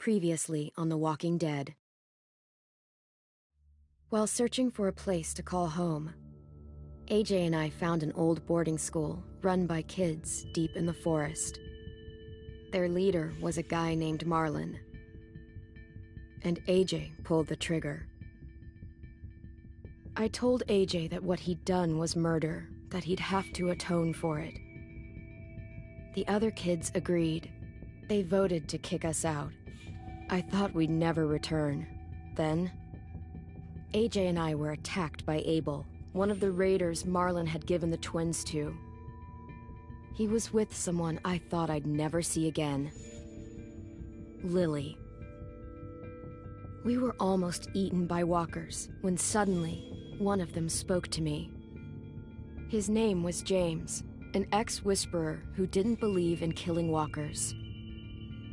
Previously on The Walking Dead. While searching for a place to call home, AJ and I found an old boarding school run by kids deep in the forest. Their leader was a guy named Marlon, and AJ pulled the trigger. I told AJ that what he'd done was murder, that he'd have to atone for it. The other kids agreed. They voted to kick us out. I thought we'd never return. Then, AJ and I were attacked by Abel, one of the raiders Marlon had given the twins to. He was with someone I thought I'd never see again. Lily. We were almost eaten by walkers when suddenly one of them spoke to me. His name was James, an ex-whisperer who didn't believe in killing walkers.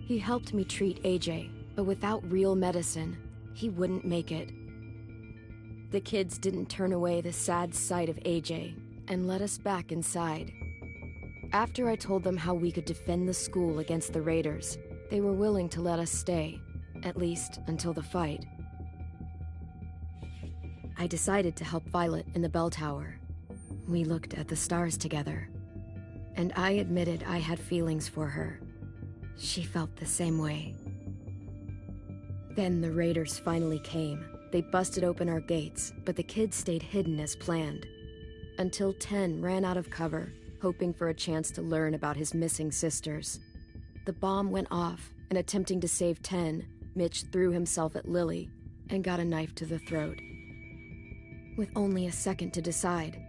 He helped me treat AJ, but without real medicine, he wouldn't make it. The kids didn't turn away the sad sight of AJ and let us back inside. After I told them how we could defend the school against the raiders, they were willing to let us stay, at least until the fight. I decided to help Violet in the bell tower. We looked at the stars together, and I admitted I had feelings for her. She felt the same way. Then the raiders finally came. They busted open our gates, but the kids stayed hidden as planned. Until Ten ran out of cover, hoping for a chance to learn about his missing sisters. The bomb went off, and attempting to save Ten, Mitch threw himself at Lily and got a knife to the throat. With only a second to decide,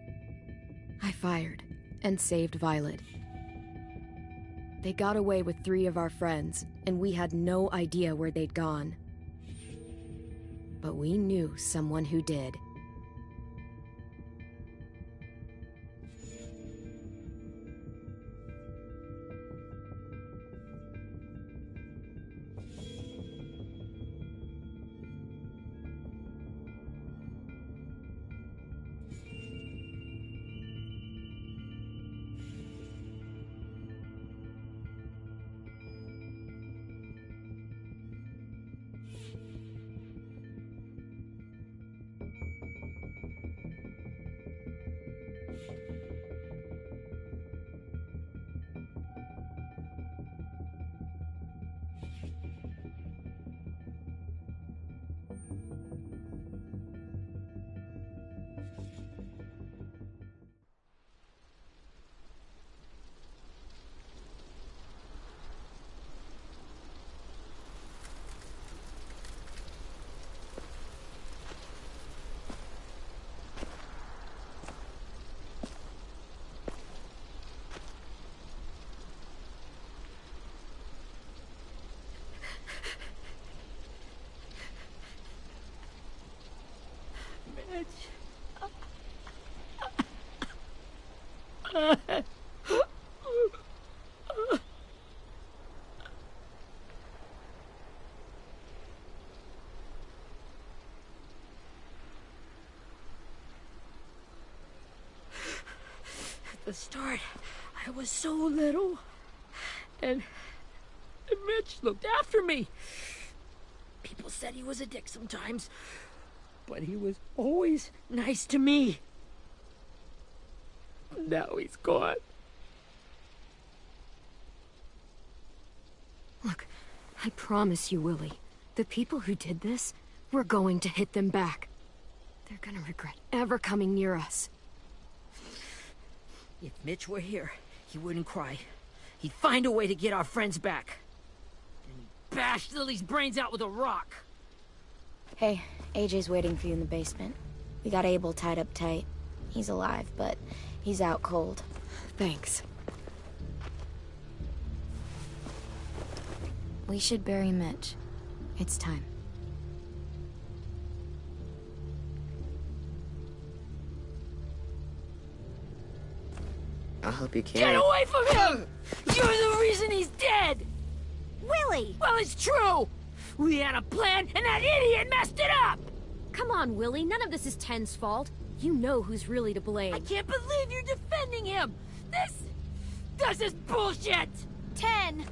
I fired and saved Violet. They got away with 3 of our friends, and we had no idea where they'd gone. But we knew someone who did. At the start, I was so little, and Mitch looked after me. People said he was a dick sometimes, but he was always nice to me. Now he's gone. Look, I promise you, Willie, the people who did this, we're going to hit them back. They're gonna regret ever coming near us. If Mitch were here, he wouldn't cry. He'd find a way to get our friends back. And he'd bash Lily's brains out with a rock. Hey, AJ's waiting for you in the basement. We got Abel tied up tight. He's alive, but he's out cold. Thanks. We should bury Mitch. It's time. I'll help you carry. Get away from him! You're the reason he's dead! Willie! Well, it's true! We had a plan, and that idiot messed it up! Come on, Willie. None of this is Ten's fault. You know who's really to blame. I can't believe you're defending him! This is bullshit! 10!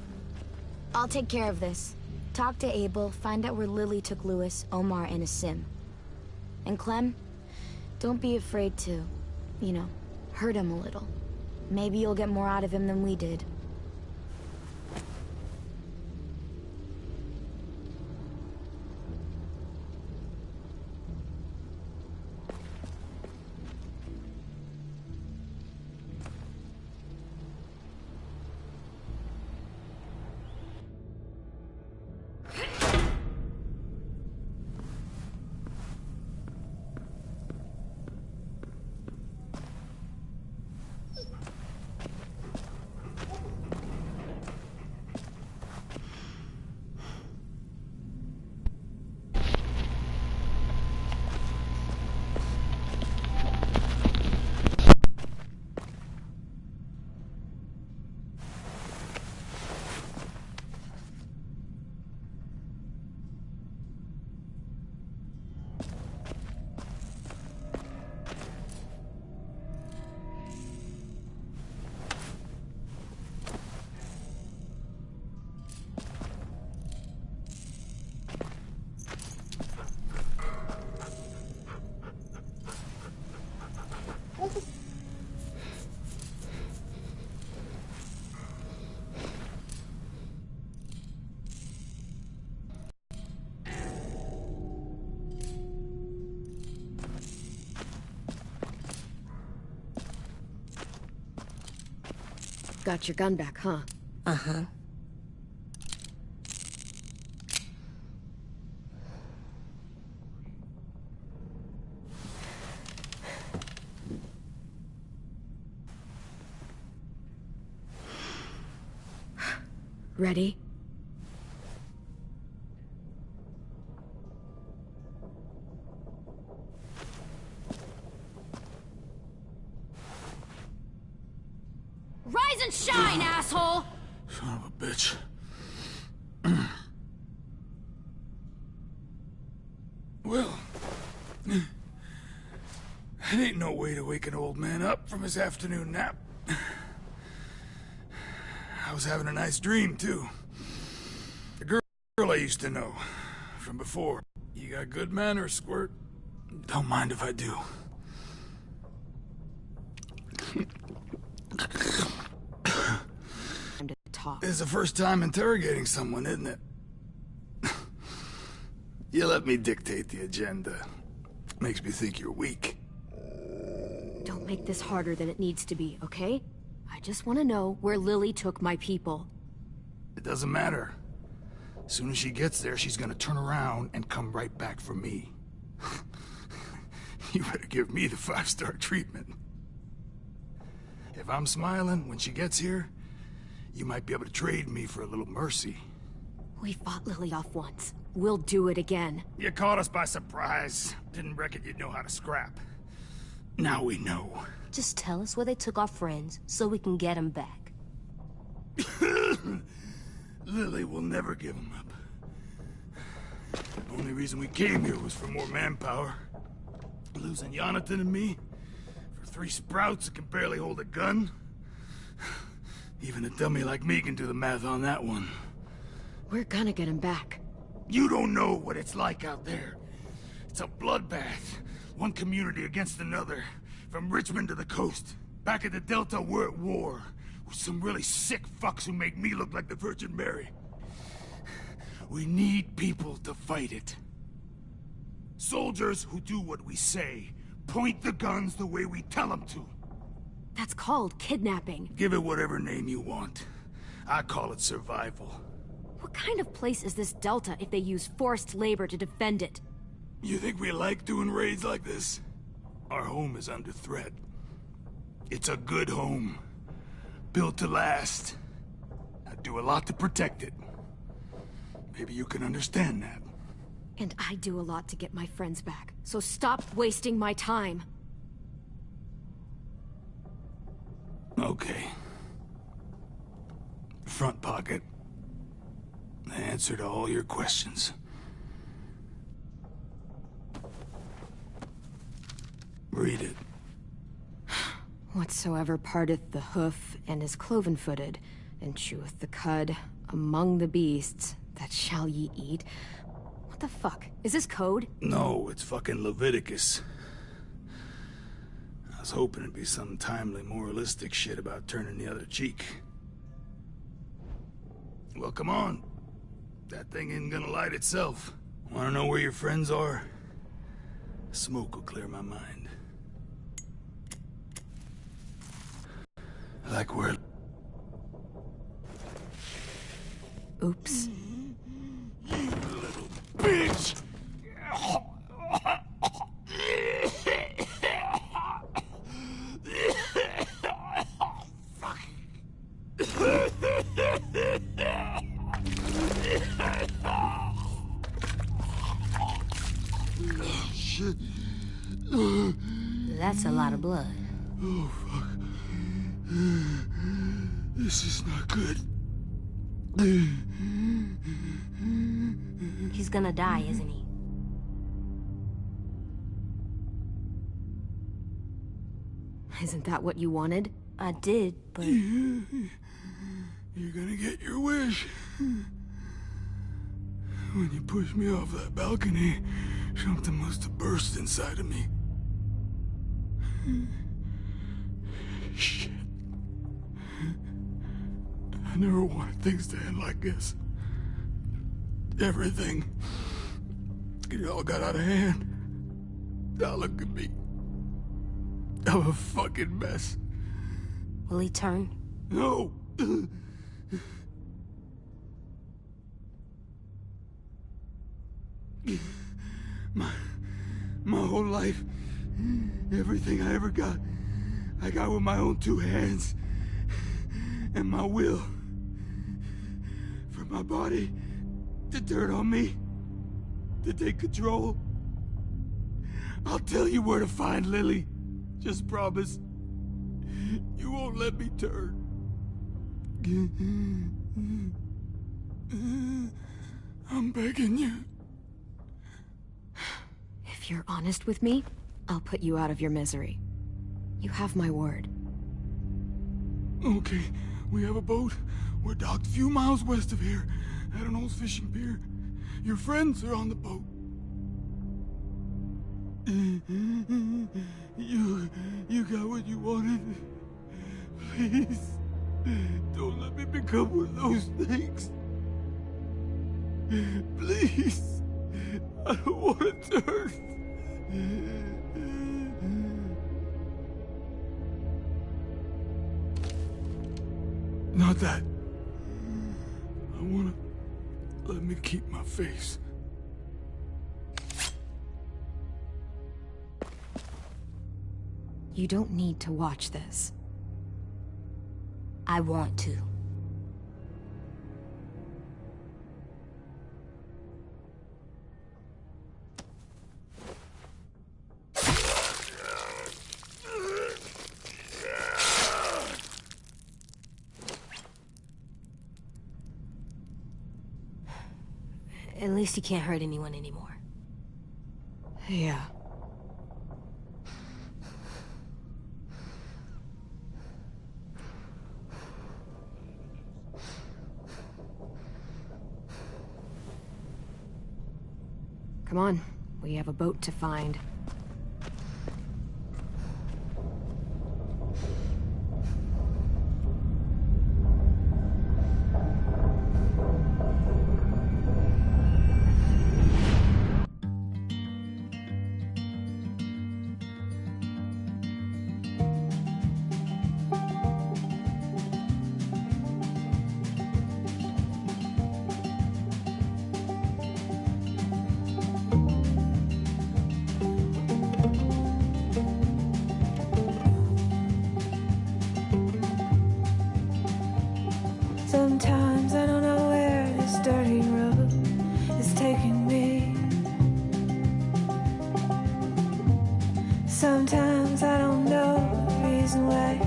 I'll take care of this. Talk to Abel, find out where Lily took Lewis, Omar, and Asim. And Clem, don't be afraid to, you know, hurt him a little. Maybe you'll get more out of him than we did. Got your gun back, huh? Uh-huh. Ready? Rise and shine, asshole! Son of a bitch. Well, that ain't no way to wake an old man up from his afternoon nap. I was having a nice dream, too. The girl I used to know from before. You got good manners, Squirt. Don't mind if I do. Time to talk. This is the first time interrogating someone, isn't it? You let me dictate the agenda. Makes me think you're weak. Don't make this harder than it needs to be, okay? I just want to know where Lily took my people. It doesn't matter. As soon as she gets there, she's gonna turn around and come right back for me. You better give me the 5-star treatment. If I'm smiling when she gets here, you might be able to trade me for a little mercy. We fought Lily off once. We'll do it again. You caught us by surprise. Didn't reckon you'd know how to scrap. Now we know. Just tell us where they took our friends so we can get them back. Lily will never give him up. The only reason we came here was for more manpower. Losing Jonathan and me for 3 sprouts that can barely hold a gun. Even a dummy like me can do the math on that one. We're gonna get him back. You don't know what it's like out there. It's a bloodbath. One community against another. From Richmond to the coast. Back at the Delta, we're at war. With some really sick fucks who make me look like the Virgin Mary. We need people to fight it. Soldiers who do what we say. Point the guns the way we tell them to. That's called kidnapping. Give it whatever name you want. I call it survival. What kind of place is this Delta if they use forced labor to defend it? You think we like doing raids like this? Our home is under threat. It's a good home. Built to last. I do a lot to protect it. Maybe you can understand that. And I do a lot to get my friends back. So stop wasting my time. Okay. Front pocket. The answer to all your questions. Read it. Whatsoever parteth the hoof and is cloven-footed, and cheweth the cud among the beasts, That shall ye eat? What the fuck? Is this code? No, it's fucking Leviticus. I was hoping it'd be some timely, moralistic shit about turning the other cheek. Well, come on. That thing ain't gonna light itself. Wanna know where your friends are? Smoke will clear my mind. Like where... Oops. You little bitch! Shit. That's a lot of blood. Oh, fuck. This is not good. He's gonna die, isn't he? Isn't that what you wanted? I did, but... You're gonna get your wish. When you pushed me off that balcony, something must have burst inside of me. Shit. I never wanted things to end like this. Everything. It all got out of hand. Now look at me. I'm a fucking mess. Will he turn? No! My whole life, everything I ever got, I got with my own two hands. And my will. For my body to turn on me, to take control. I'll tell you where to find Lily. Just promise. You won't let me turn. I'm begging you. If you're honest with me, I'll put you out of your misery. You have my word. Okay, we have a boat. We're docked a few miles west of here, at an old fishing pier. Your friends are on the boat. You got what you wanted. Please, don't let me become one of those things. Please, I don't want to turn. Not that. I wanna let me keep my face. You don't need to watch this. I want to. At least he can't hurt anyone anymore. Yeah. Come on, we have a boat to find. Sometimes I don't know where this dirty road is taking me. Sometimes I don't know the reason why,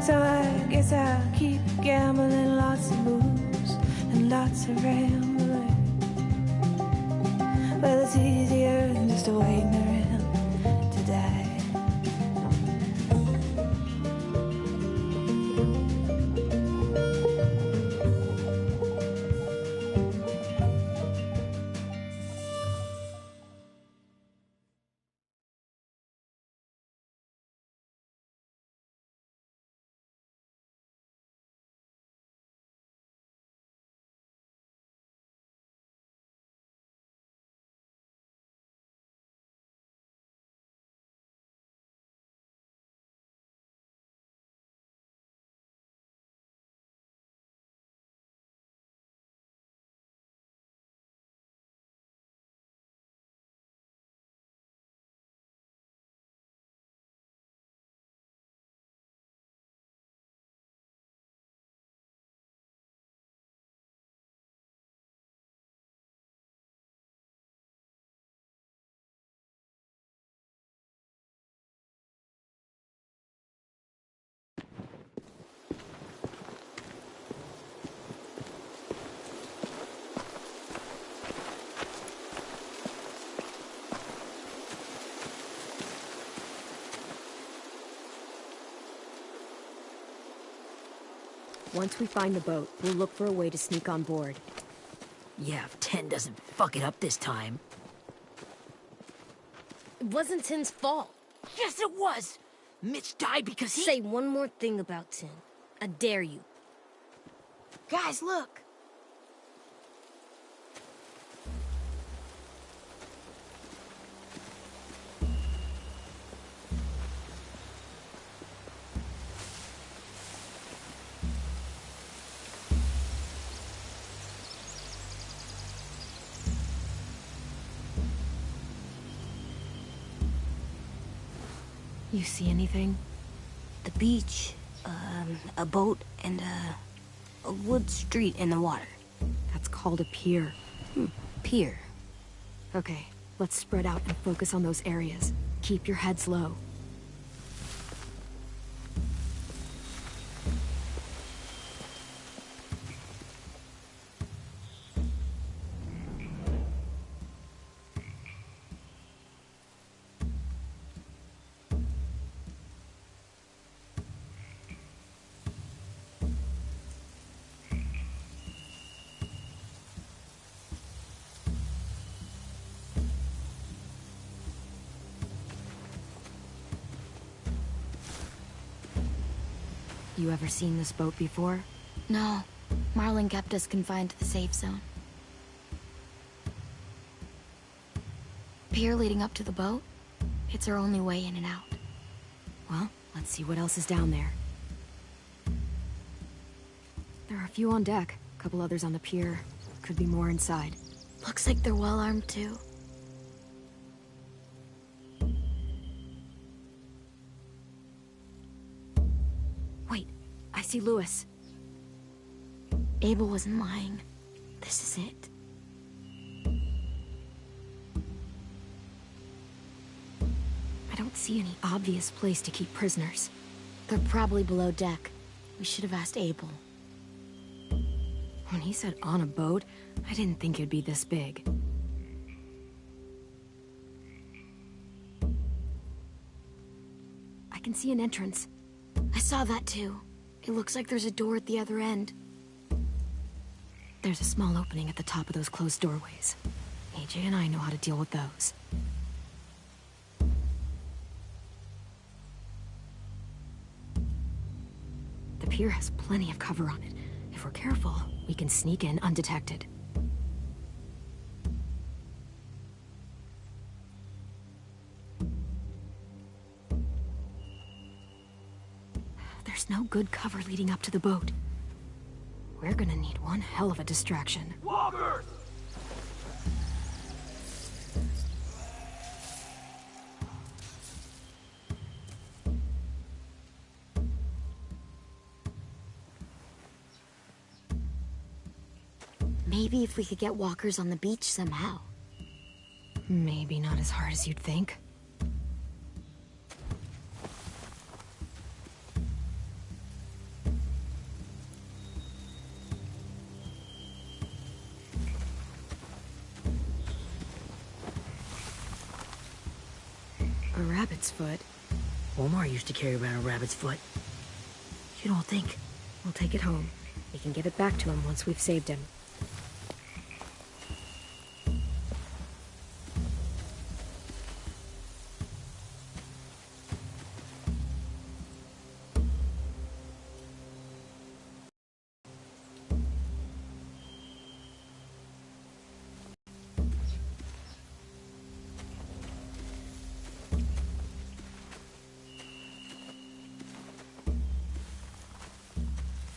so I guess I'll keep gambling. Lots of moves and lots of rambling. Well, it's easier than just waiting around to die. Once we find the boat, we'll look for a way to sneak on board. Yeah, if Ten doesn't fuck it up this time. It wasn't Tin's fault. Yes, it was! Mitch died because he— Say one more thing about Tin. I dare you. Guys, look! You see anything? The beach, a boat, and a wood street in the water. That's called a pier. Pier. Okay, let's spread out and focus on those areas. Keep your heads low. You ever seen this boat before? No. Marlin kept us confined to the safe zone. Pier leading up to the boat? It's our only way in and out. Well, let's see what else is down there. There are a few on deck, a couple others on the pier. Could be more inside. Looks like they're well armed too. Wait, I see Lewis. Abel wasn't lying. This is it. I don't see any obvious place to keep prisoners. They're probably below deck. We should have asked Abel. When he said on a boat, I didn't think it'd be this big. I can see an entrance. I saw that too. It looks like there's a door at the other end. There's a small opening at the top of those closed doorways. AJ and I know how to deal with those. The pier has plenty of cover on it. If we're careful, we can sneak in undetected. There's no good cover leading up to the boat. We're gonna need one hell of a distraction. Walkers! Maybe if we could get walkers on the beach somehow. Maybe not as hard as you'd think. A rabbit's foot. Omar used to carry around a rabbit's foot. You don't think? We'll take it home. We can give it back to him once we've saved him.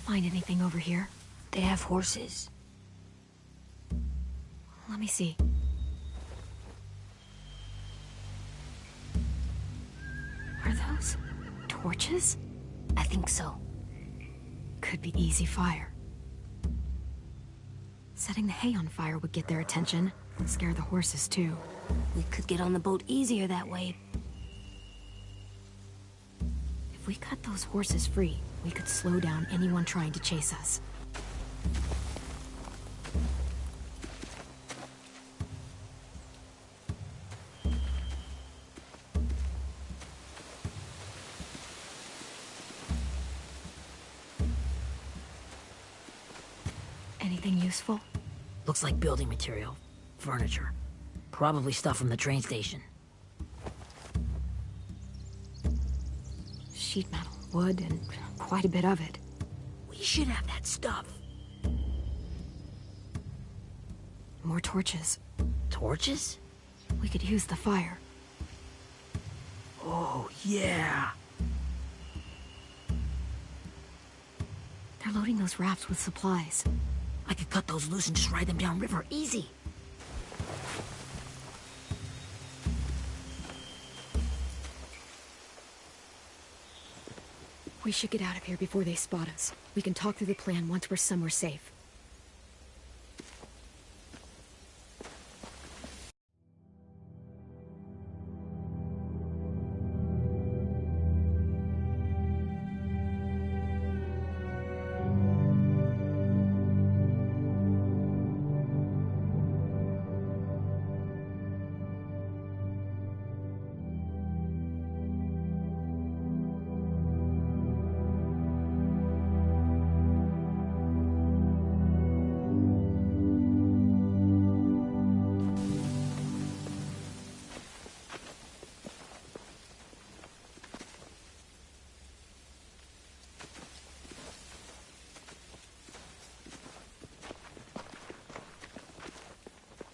Find anything over here? They have horses. Let me see. Are those torches? I think so. Could be easy fire. Setting the hay on fire would get their attention and scare the horses too. We could get on the boat easier that way. If we cut those horses free, we could slow down anyone trying to chase us. Anything useful? Looks like building material. Furniture. Probably stuff from the train station. Sheet metal, wood, and quite a bit of it. We should have that stuff. More torches. Torches? We could use the fire. Oh, yeah. They're loading those rafts with supplies. I could cut those loose and just ride them downriver. Easy. We should get out of here before they spot us. We can talk through the plan once we're somewhere safe.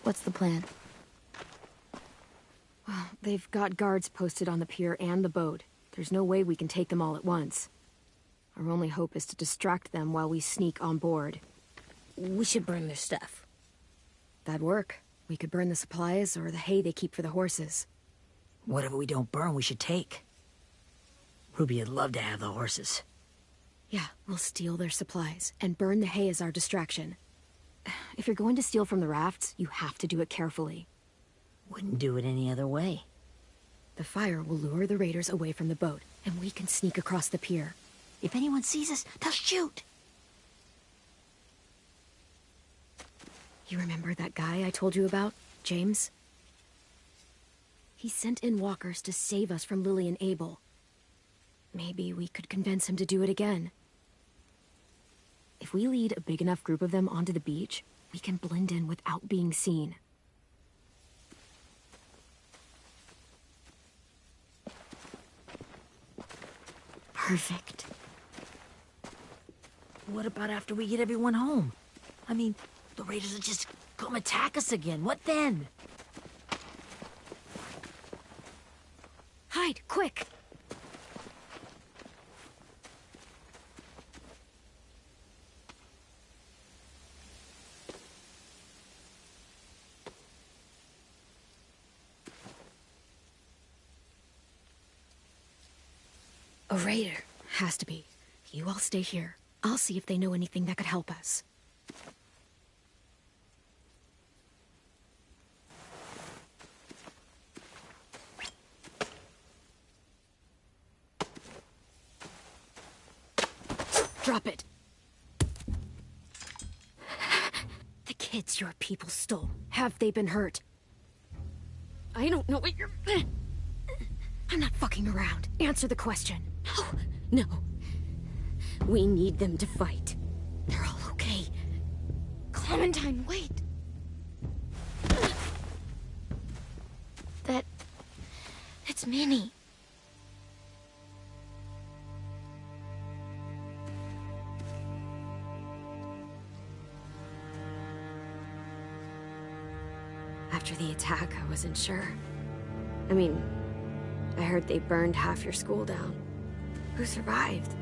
What's the plan? Well, they've got guards posted on the pier and the boat. There's no way we can take them all at once. Our only hope is to distract them while we sneak on board. We should burn their stuff. That'd work. We could burn the supplies or the hay they keep for the horses. Whatever we don't burn, we should take. Ruby would love to have the horses. Yeah, we'll steal their supplies and burn the hay as our distraction. If you're going to steal from the rafts, you have to do it carefully. Wouldn't do it any other way. The fire will lure the raiders away from the boat, and we can sneak across the pier. If anyone sees us, they'll shoot. You remember that guy I told you about, James? He sent in walkers to save us from Lily and Abel. Maybe we could convince him to do it again. If we lead a big enough group of them onto the beach, we can blend in without being seen. Perfect. What about after we get everyone home? I mean, the raiders will just come attack us again. What then? Hide, quick! A raider. Has to be. You all stay here. I'll see if they know anything that could help us. Drop it. The kids your people stole. Have they been hurt? I don't know what you're... I'm not fucking around. Answer the question. No. We need them to fight. They're all okay. Clementine, wait. It's Minnie. After the attack, I wasn't sure. I mean, I heard they burned half your school down. Who survived?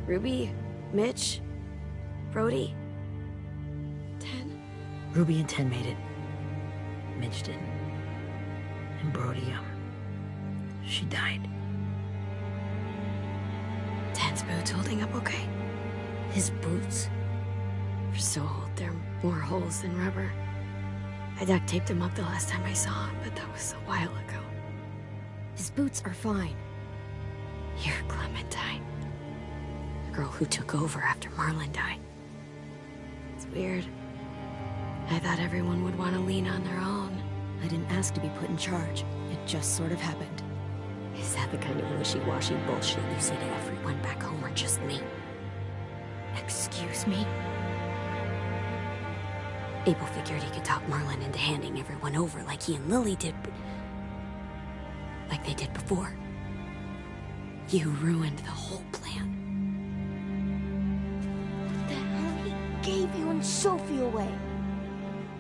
Ruby? Mitch? Brody? Ten? Ruby and Ten made it. Mitch didn't. And Brody, she died. Ten's boots holding up okay? His boots? They're so old, there are more holes than rubber. I duct taped him up the last time I saw him, but that was a while ago. His boots are fine. You're Clementine. The girl who took over after Marlon died. It's weird. I thought everyone would want to lean on their own. I didn't ask to be put in charge. It just sort of happened. Is that the kind of wishy-washy bullshit you say to everyone back home or just me? Excuse me? Abel figured he could talk Marlon into handing everyone over like he and Lily did, but... like they did before. You ruined the whole plan. What the hell? He gave you and Sophie away.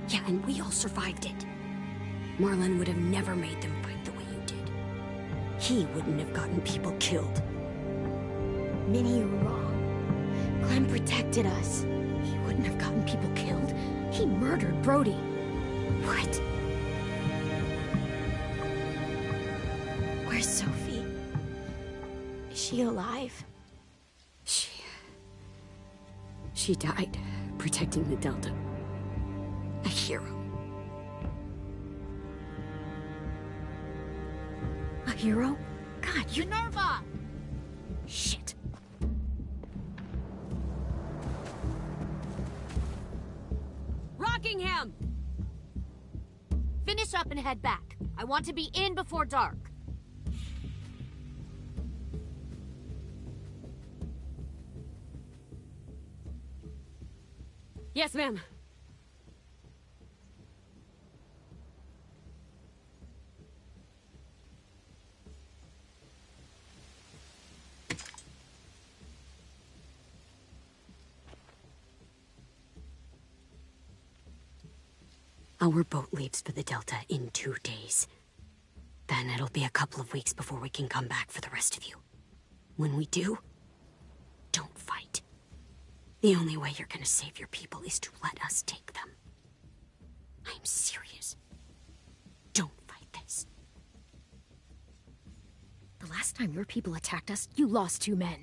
Yeah, and we all survived it. Marlon would have never made them fight the way you did. He wouldn't have gotten people killed. Minnie, you're wrong. Clem protected us. He wouldn't have gotten people killed. He murdered Brody. What? Where's Sophie? Is she alive? She died protecting the Delta. A hero. A hero? God, you're... Minerva! Shit. Rockingham! Finish up and head back. I want to be in before dark. Yes, ma'am. Our boat leaves for the Delta in 2 days. Then it'll be a couple of weeks before we can come back for the rest of you. When we do, don't fight. The only way you're gonna save your people is to let us take them. I'm serious. Don't fight this. The last time your people attacked us, you lost 2 men.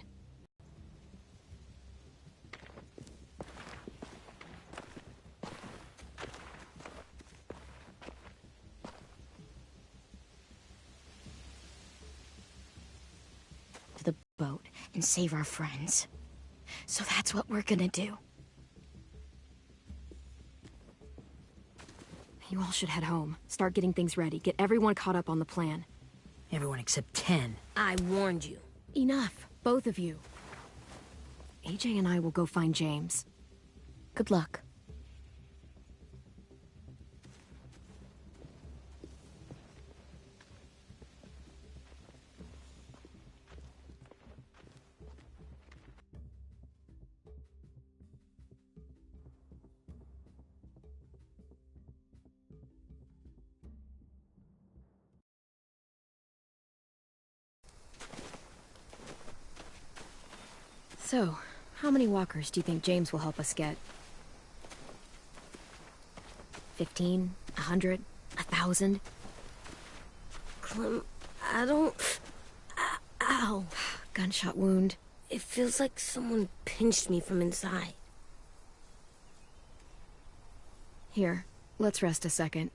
To the boat and save our friends. So that's what we're gonna do. You all should head home. Start getting things ready. Get everyone caught up on the plan. Everyone except 10. I warned you. Enough, both of you. AJ and I will go find James. Good luck. So, how many walkers do you think James will help us get? 15? 100? 1,000? Clem, I don't... Ow. Gunshot wound. It feels like someone pinched me from inside. Here, let's rest a second.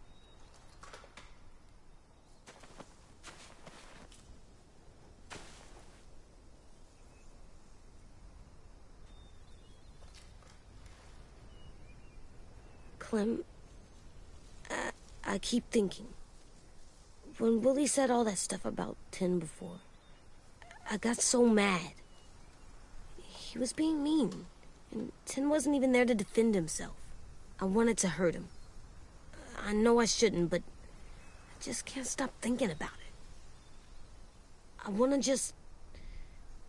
Clem, I keep thinking. When Willie said all that stuff about Tin before, I got so mad. He was being mean, and Tin wasn't even there to defend himself. I wanted to hurt him. I know I shouldn't, but I just can't stop thinking about it. I want to just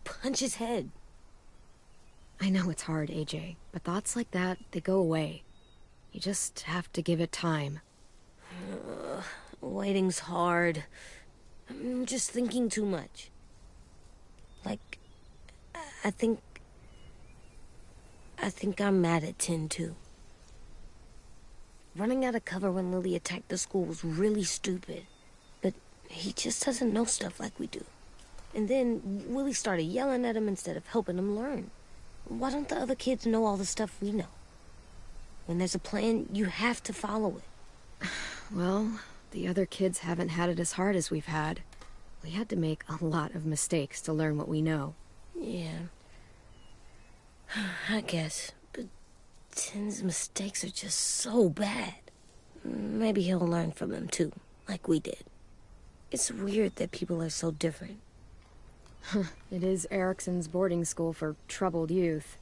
punch his head. I know it's hard, AJ, but thoughts like that, they go away. You just have to give it time. Waiting's hard. I'm just thinking too much. Like, I think I'm mad at Tin, too. Running out of cover when Lily attacked the school was really stupid. But he just doesn't know stuff like we do. And then Willie started yelling at him instead of helping him learn. Why don't the other kids know all the stuff we know? When there's a plan, you have to follow it. Well, the other kids haven't had it as hard as we've had. We had to make a lot of mistakes to learn what we know. Yeah. I guess. But Tin's mistakes are just so bad. Maybe he'll learn from them too, like we did. It's weird that people are so different. It is Erickson's boarding school for troubled youth.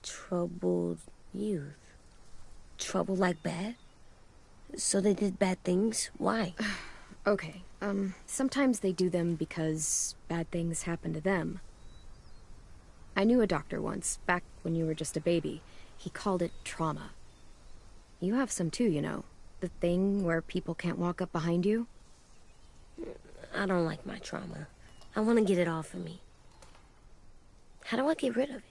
Troubled youth. trouble like bad? So they did bad things? Why? Okay, sometimes they do them because bad things happen to them. I knew a doctor once, back when you were just a baby. He called it trauma. You have some too, you know. The thing where people can't walk up behind you. I don't like my trauma. I want to get it off of me. How do I get rid of it?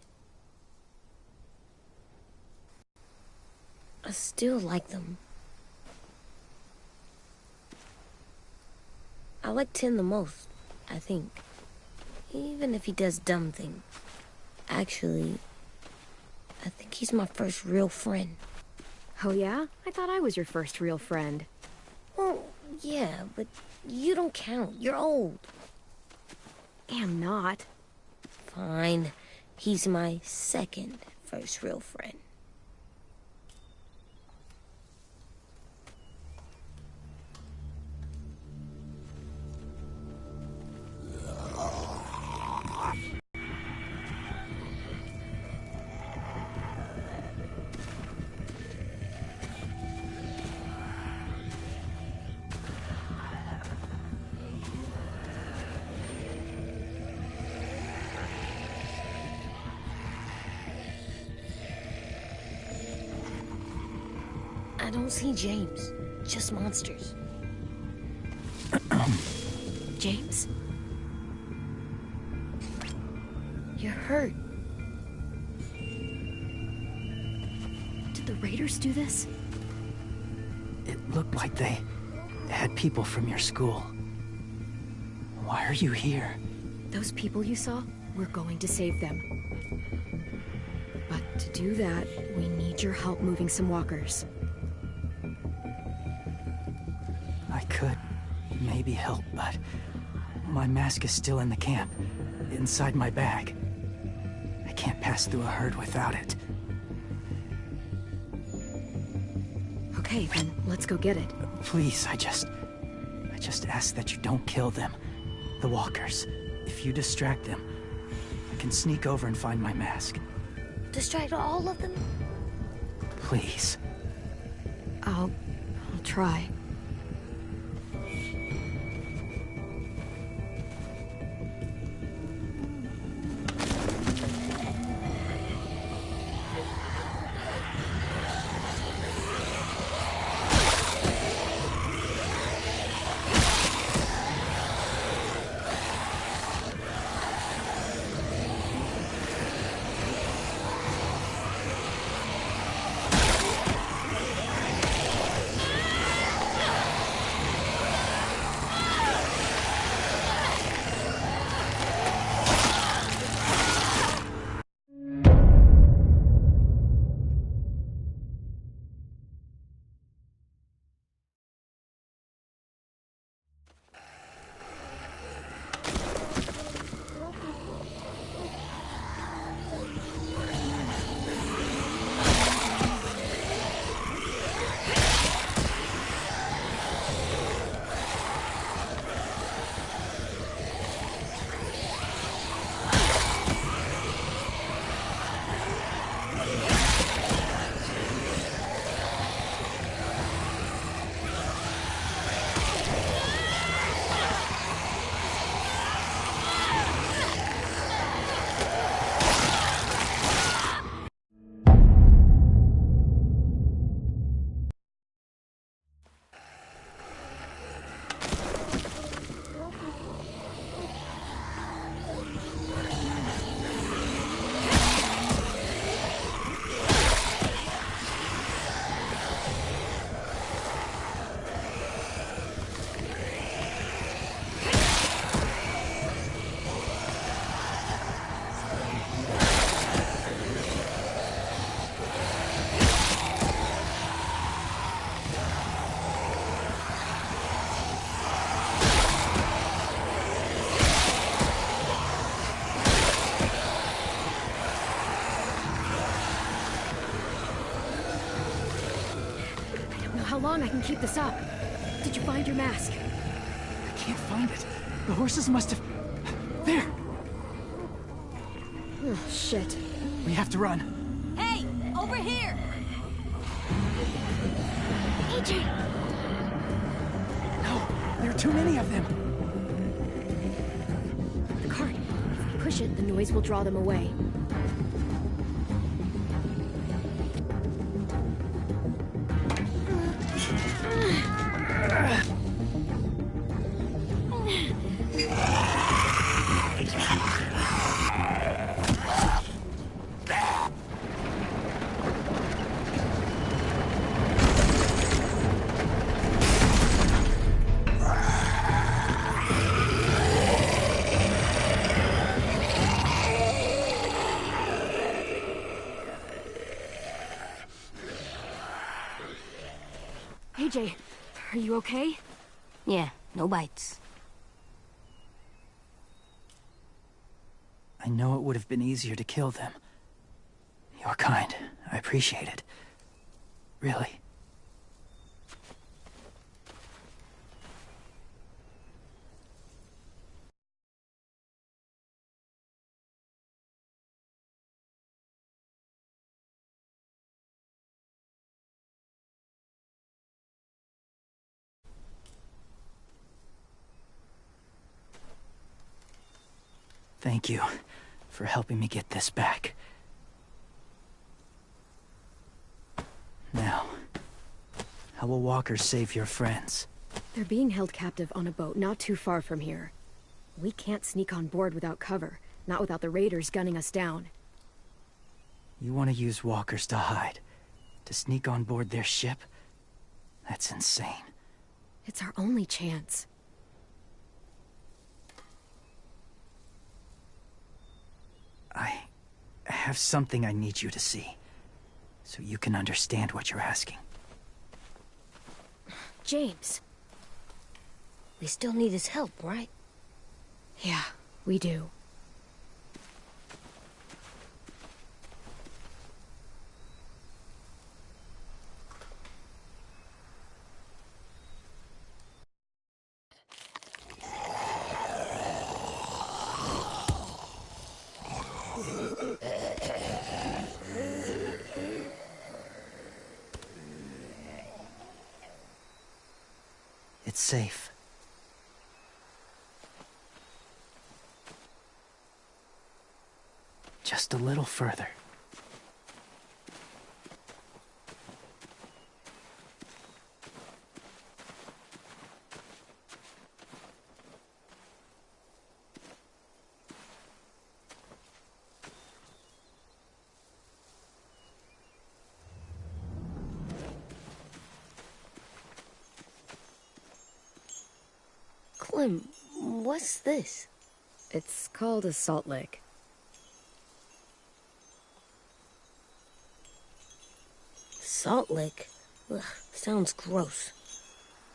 I still like them. I like Tin the most, I think. Even if he does dumb things. Actually, I think he's my first real friend. Oh yeah? I thought I was your first real friend. Well, yeah, but you don't count. You're old. Am not. Fine. He's my second first real friend. I don't see James, just monsters. James? You're hurt. Did the Raiders do this? It looked like they had people from your school. Why are you here? Those people you saw, we're going to save them. But to do that, we need your help moving some walkers. I could maybe help, but my mask is still in the camp, inside my bag. I can't pass through a herd without it. Okay, then let's go get it. Please, I just ask that you don't kill them. The walkers. If you distract them, I can sneak over and find my mask. Distract all of them? Please. I'll try. How long I can keep this up? Did you find your mask? I can't find it. The horses must have... There! Oh, shit. We have to run. Hey, over here! AJ! No, there are too many of them. The cart. If we push it, the noise will draw them away. AJ, are you okay? Yeah, no bites. I know it would have been easier to kill them. You're kind. I appreciate it. Really. Thank you for helping me get this back. Now, how will walkers save your friends? They're being held captive on a boat not too far from here. We can't sneak on board without cover, not without the raiders gunning us down. You want to use walkers to hide? To sneak on board their ship? That's insane. It's our only chance. I have something I need you to see, so you can understand what you're asking. James. We still need his help, right? Yeah, we do. It's safe. Just a little further. Clem, what's this? It's called a salt lick. Salt lick? Ugh, sounds gross.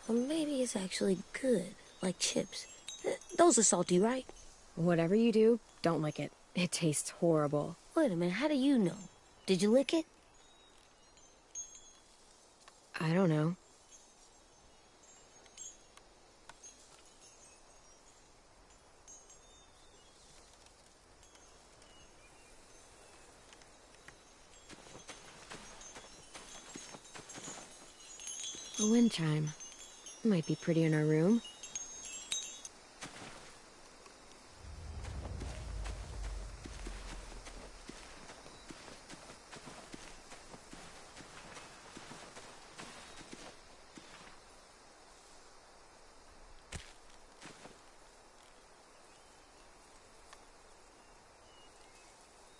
Or maybe it's actually good, like chips. Those are salty, right? Whatever you do, don't lick it. It tastes horrible. Wait a minute, how do you know? Did you lick it? I don't know. A wind chime. Might be pretty in our room.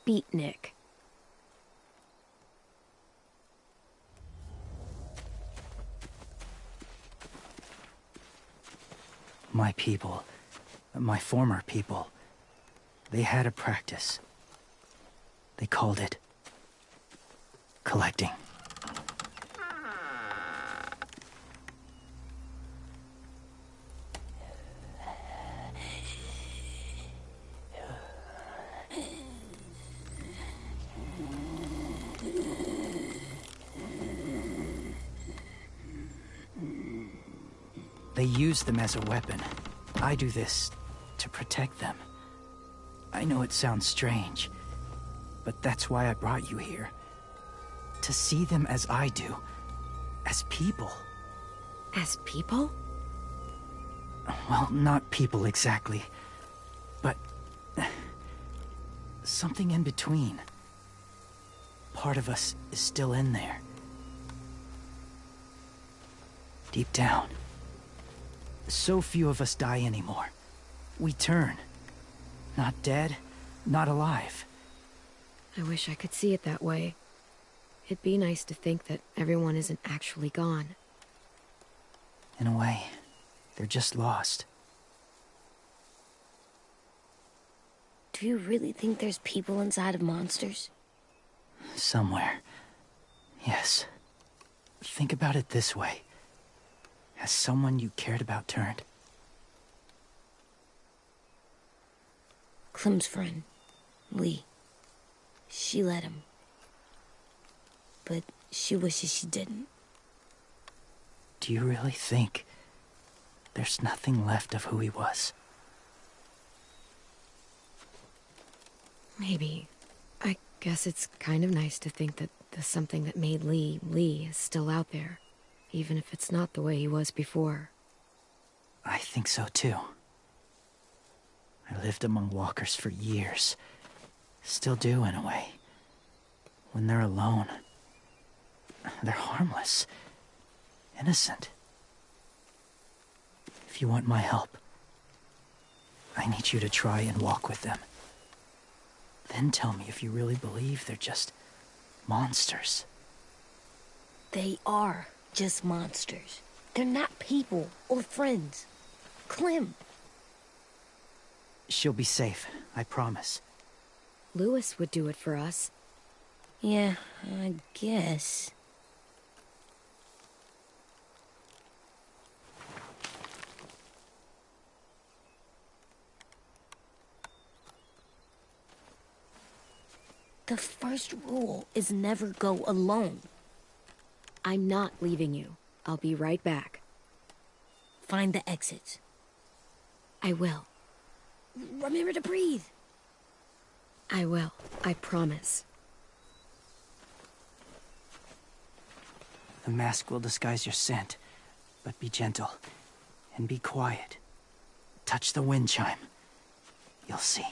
Beatnik. My people, my former people, they had a practice. They called it collecting. They use them as a weapon. I do this to protect them. I know it sounds strange, but that's why I brought you here. To see them as I do, as people. As people? Well, not people exactly, but something in between. Part of us is still in there. Deep down. So few of us die anymore. We turn. Not dead, not alive. I wish I could see it that way. It'd be nice to think that everyone isn't actually gone. In a way, they're just lost. Do you really think there's people inside of monsters? Somewhere. Yes. Think about it this way. Has someone you cared about turned? Clem's friend, Lee. She let him. But she wishes she didn't. Do you really think there's nothing left of who he was? Maybe. I guess it's kind of nice to think that the something that made Lee, Lee is still out there. Even if it's not the way he was before. I think so too. I lived among walkers for years. Still do, in a way. When they're alone, they're harmless. Innocent. If you want my help, I need you to try and walk with them. Then tell me if you really believe they're just monsters. They are just monsters. They're not people or friends. Clem. She'll be safe, I promise. Louis would do it for us. Yeah, I guess. The first rule is never go alone. I'm not leaving you. I'll be right back. Find the exits. I will. Remember to breathe. I will. I promise. The mask will disguise your scent, but be gentle and be quiet. Touch the wind chime. You'll see.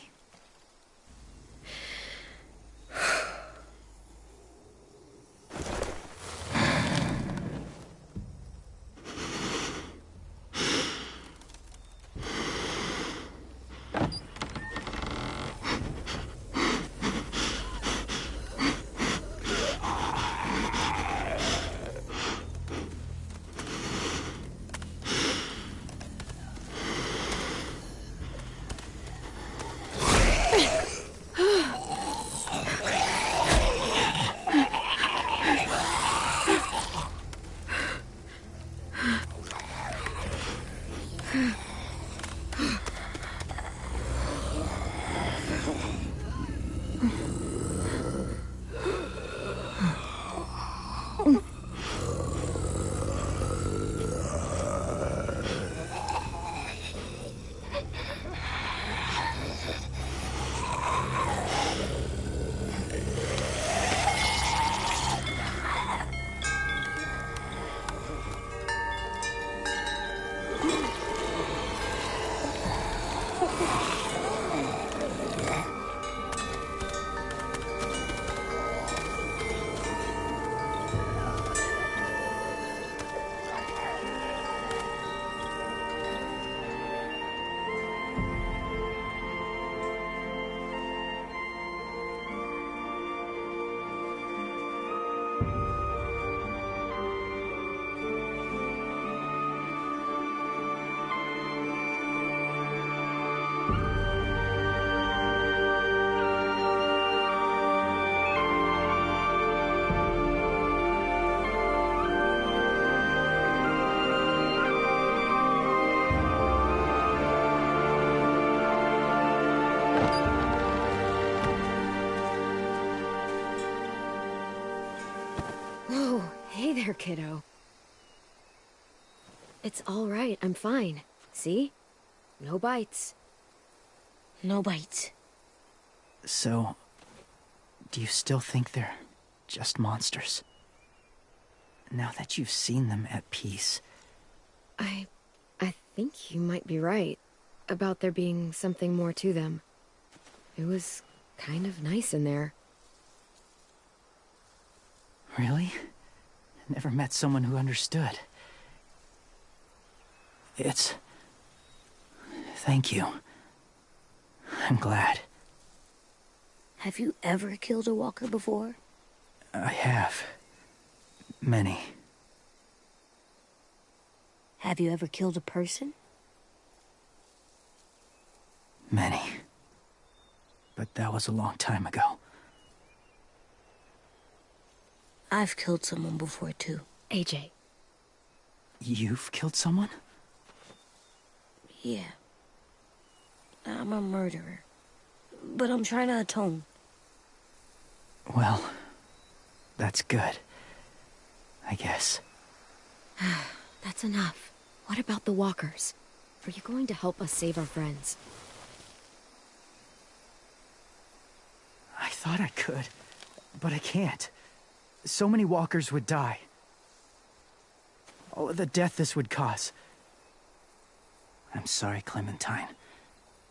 Whoa, hey there, kiddo. It's all right, I'm fine. See? No bites. No bites. So, do you still think they're just monsters? Now that you've seen them at peace, I think you might be right about there being something more to them. It was kind of nice in there. Really? I never met someone who understood. Thank you. I'm glad. Have you ever killed a walker before? I have. Many. Have you ever killed a person? Many. But that was a long time ago. I've killed someone before, too. AJ. You've killed someone? Yeah. I'm a murderer. But I'm trying to atone. Well, that's good. I guess. That's enough. What about the walkers? Are you going to help us save our friends? I thought I could, but I can't. So many walkers would die. All of the death this would cause. I'm sorry, Clementine,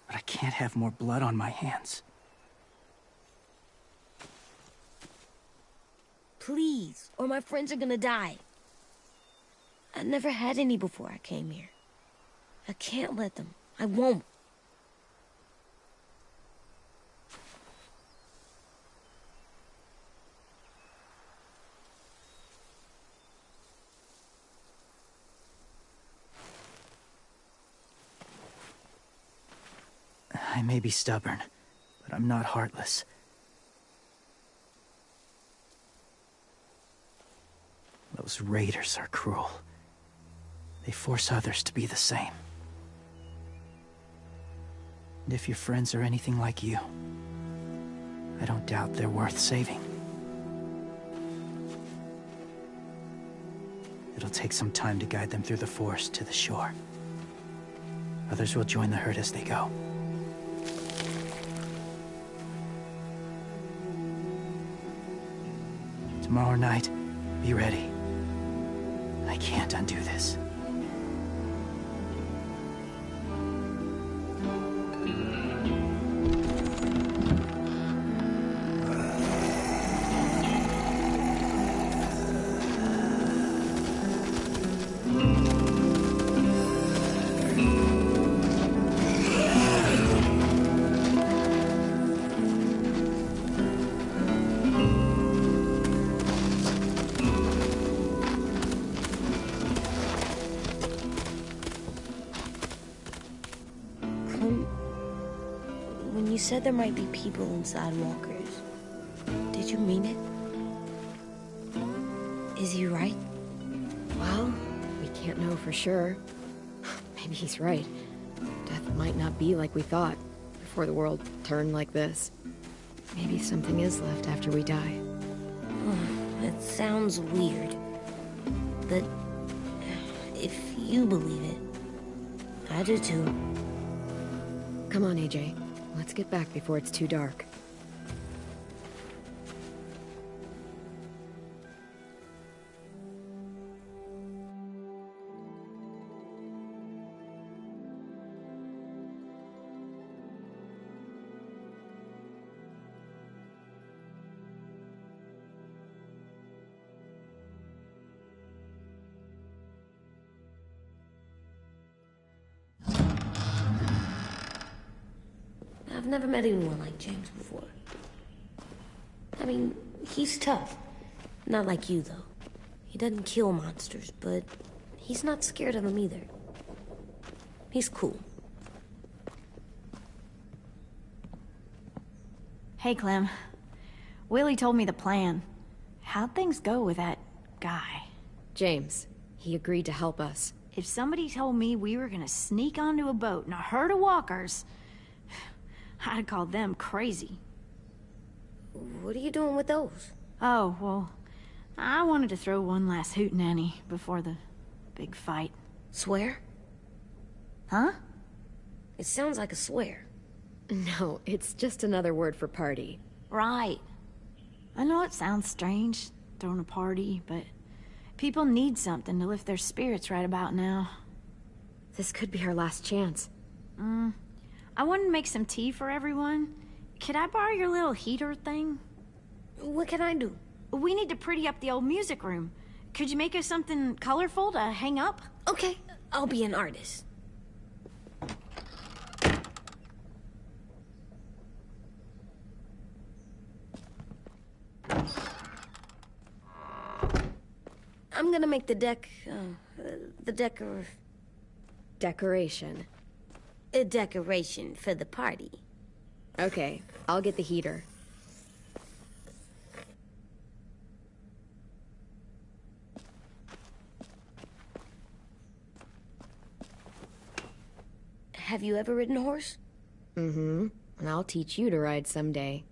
but I can't have more blood on my hands. Please, or my friends are gonna die. I never had any before I came here. I can't let them. I won't. I may be stubborn, but I'm not heartless. Those raiders are cruel. They force others to be the same. And if your friends are anything like you, I don't doubt they're worth saving. It'll take some time to guide them through the forest to the shore. Others will join the herd as they go. Tomorrow night, be ready. I can't undo this. When you said there might be people inside walkers, did you mean it? Is he right? Well, we can't know for sure. Maybe he's right. Death might not be like we thought before the world turned like this. Maybe something is left after we die. It sounds weird. But if you believe it, I do too. Come on, AJ. Let's get back before it's too dark. I've never met anyone like James before. I mean, he's tough. Not like you, though. He doesn't kill monsters, but he's not scared of them either. He's cool. Hey, Clem. Willie told me the plan. How'd things go with that guy? James. He agreed to help us. If somebody told me we were gonna sneak onto a boat in a herd of walkers, I'd call them crazy. What are you doing with those? Oh, well, I wanted to throw one last hootenanny before the big fight. Swear? Huh? It sounds like a swear. No, it's just another word for party. Right. I know it sounds strange, throwing a party, but people need something to lift their spirits right about now. This could be our last chance. I wanted to make some tea for everyone. Could I borrow your little heater thing? What can I do? We need to pretty up the old music room. Could you make us something colorful to hang up? Okay, I'll be an artist. I'm gonna make the Decoration. a decoration for the party. Okay, I'll get the heater. Have you ever ridden a horse? Mm-hmm. And I'll teach you to ride someday.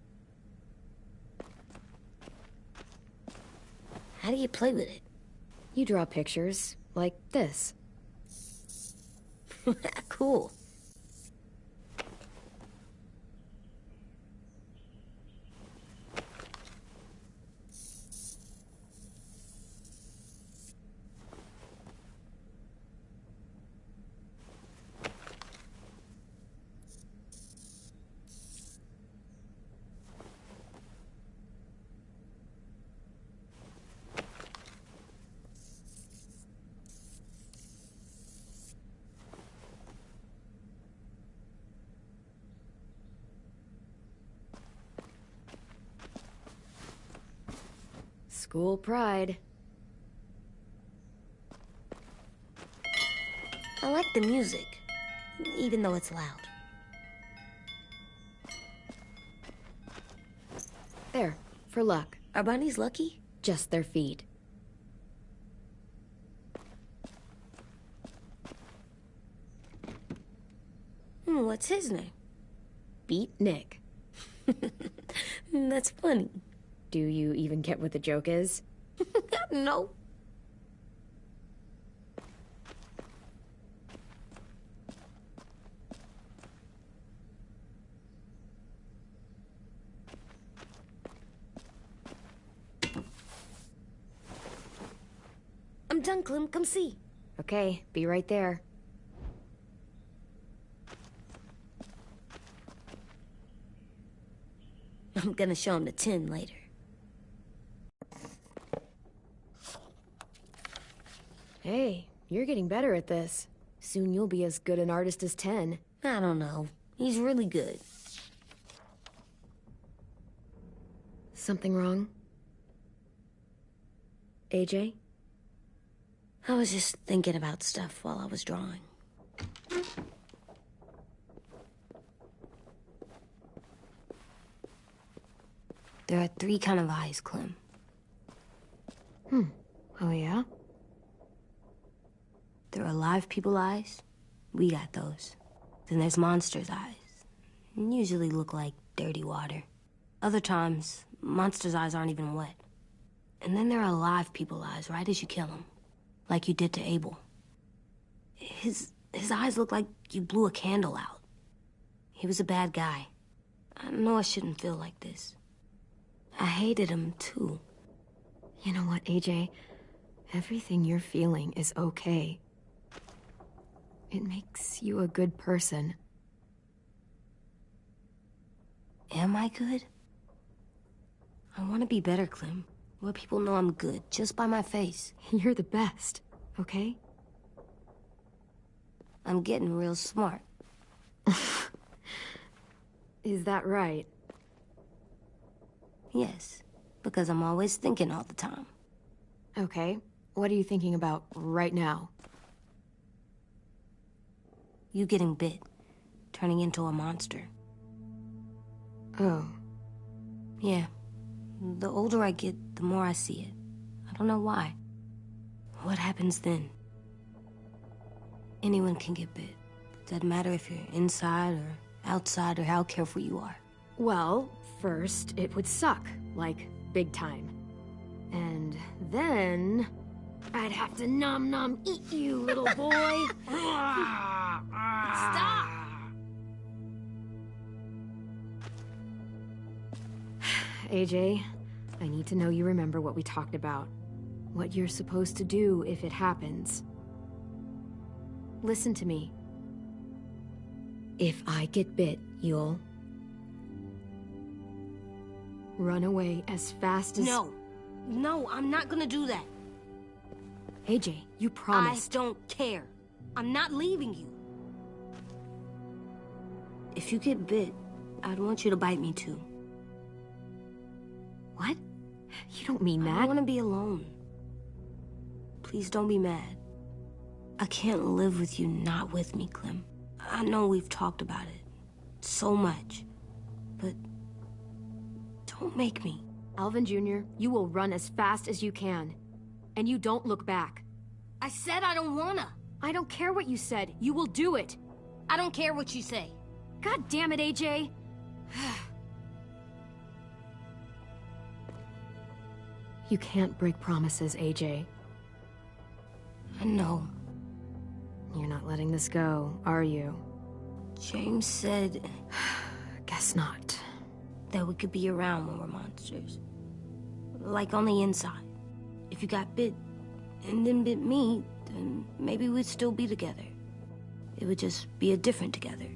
How do you play with it? You draw pictures, like this. Cool. School pride. I like the music, even though it's loud. There, for luck. Are bunnies lucky? Just their feet. What's his name? Beat Nick. That's funny. Do you even get what the joke is? No. I'm done, Clem. Come see. Okay, be right there. I'm gonna show him the tin later. Hey, you're getting better at this. Soon you'll be as good an artist as 10. I don't know. He's really good. Something wrong? AJ? I was just thinking about stuff while I was drawing. There are 3 kinds of eyes, Clem. Oh yeah? There are alive people eyes. We got those. Then there's monsters' eyes. Usually look like dirty water. Other times, monsters' eyes aren't even wet. And then there are alive people eyes right as you kill them. Like you did to Abel. His eyes look like you blew a candle out. He was a bad guy. I know I shouldn't feel like this. I hated him, too. You know what, AJ? Everything you're feeling is okay. It makes you a good person. Am I good? I want to be better, Clem. Let people know I'm good, just by my face. You're the best, okay? I'm getting real smart. Is that right? Yes, because I'm always thinking all the time. Okay, what are you thinking about right now? You getting bit, turning into a monster. Oh. Yeah. The older I get, the more I see it. I don't know why. What happens then? Anyone can get bit. Doesn't matter if you're inside or outside or how careful you are. Well, first, it would suck. Like, big time. And then... I'd have to nom eat you, little boy. Stop! AJ, I need to know you remember what we talked about. What you're supposed to do if it happens. listen to me. If I get bit, you'll... run away as fast as... No. No, I'm not gonna do that. AJ, you promised. I don't care. I'm not leaving you. If you get bit, I'd want you to bite me too. What? You don't mean I that. don't want to be alone. Please don't be mad. I can't live with you not with me, Clem. I know we've talked about it so much, but don't make me. Alvin Jr., you will run as fast as you can. And you don't look back. I said I don't wanna. I don't care what you said. You will do it. I don't care what you say. God damn it, AJ. You can't break promises, AJ. I know. You're not letting this go, are you? James said Guess not. that we could be around when we're monsters. Like on the inside. If you got bit and then bit me, then maybe we'd still be together. It would just be a different together.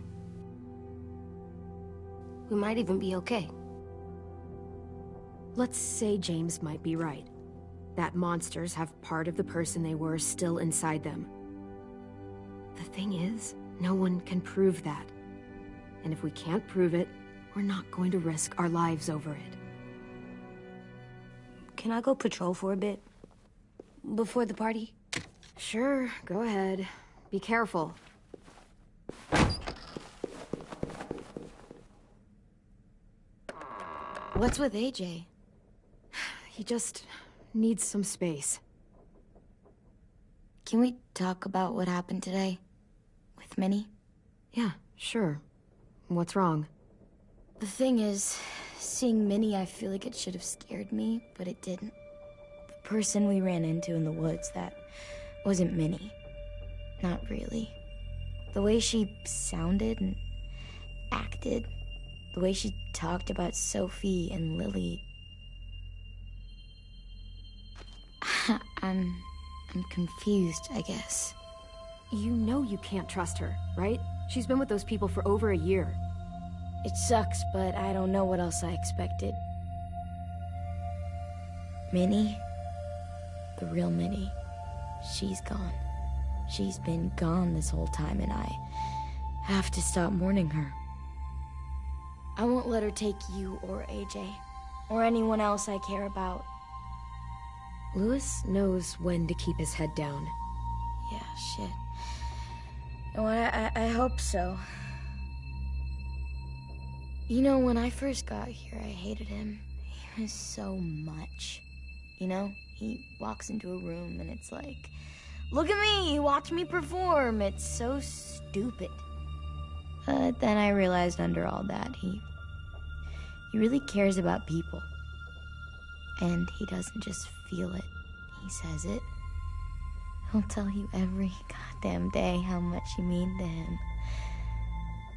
We might even be okay. Let's say James might be right. That monsters have part of the person they were still inside them. The thing is, no one can prove that. And if we can't prove it, we're not going to risk our lives over it. Can I go patrol for a bit? Before the party? Sure, go ahead. Be careful. What's with AJ? He just needs some space. Can we talk about what happened today? With Minnie? Yeah, sure. What's wrong? The thing is, seeing Minnie, I feel like it should have scared me, but it didn't. The person we ran into in the woods, that wasn't Minnie. Not really. The way she sounded and acted, the way she talked about Sophie and Lily. I'm confused, I guess. You know you can't trust her, right? She's been with those people for over a year. It sucks, but I don't know what else I expected. Minnie? The real Minnie. She's gone. She's been gone this whole time, and I have to stop mourning her. I won't let her take you or AJ, or anyone else I care about. Louis knows when to keep his head down. Yeah, shit. Oh, I hope so. You know, when I first got here, I hated him. He was so much. You know, he walks into a room and it's like, look at me, watch me perform. It's so stupid. But then I realized under all that, he really cares about people. And he doesn't just feel it, he says it. He'll tell you every goddamn day how much you mean to him.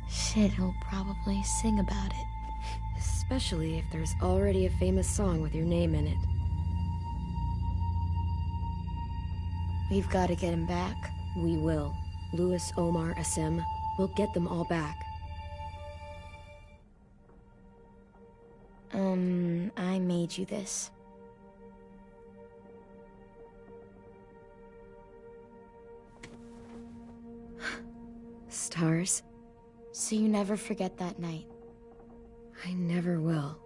Shit, he'll probably sing about it. Especially if there's already a famous song with your name in it. We've got to get him back. We will. Louis, Omar, Asim. We'll get them all back. I made you this. Stars? So you never forget that night. I never will.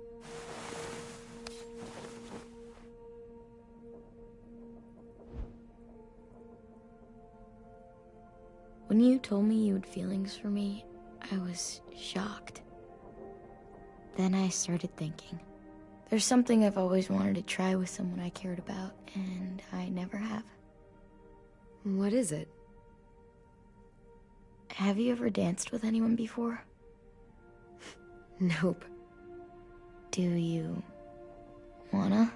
When you told me you had feelings for me, I was shocked. Then I started thinking. There's something I've always wanted to try with someone I cared about, and I never have. What is it? Have you ever danced with anyone before? Nope. Do you wanna?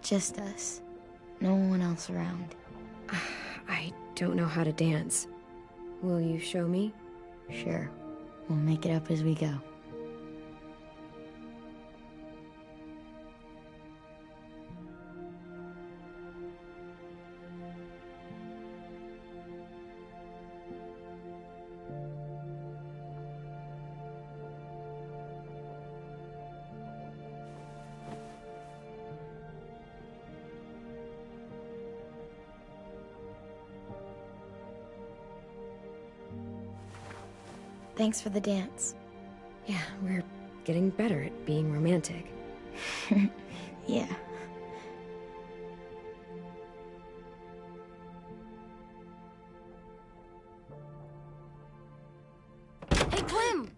Just us. No one else around. I don't know how to dance. Will you show me? Sure. We'll make it up as we go. Thanks for the dance. Yeah, we're getting better at being romantic. Yeah. Hey, Clem!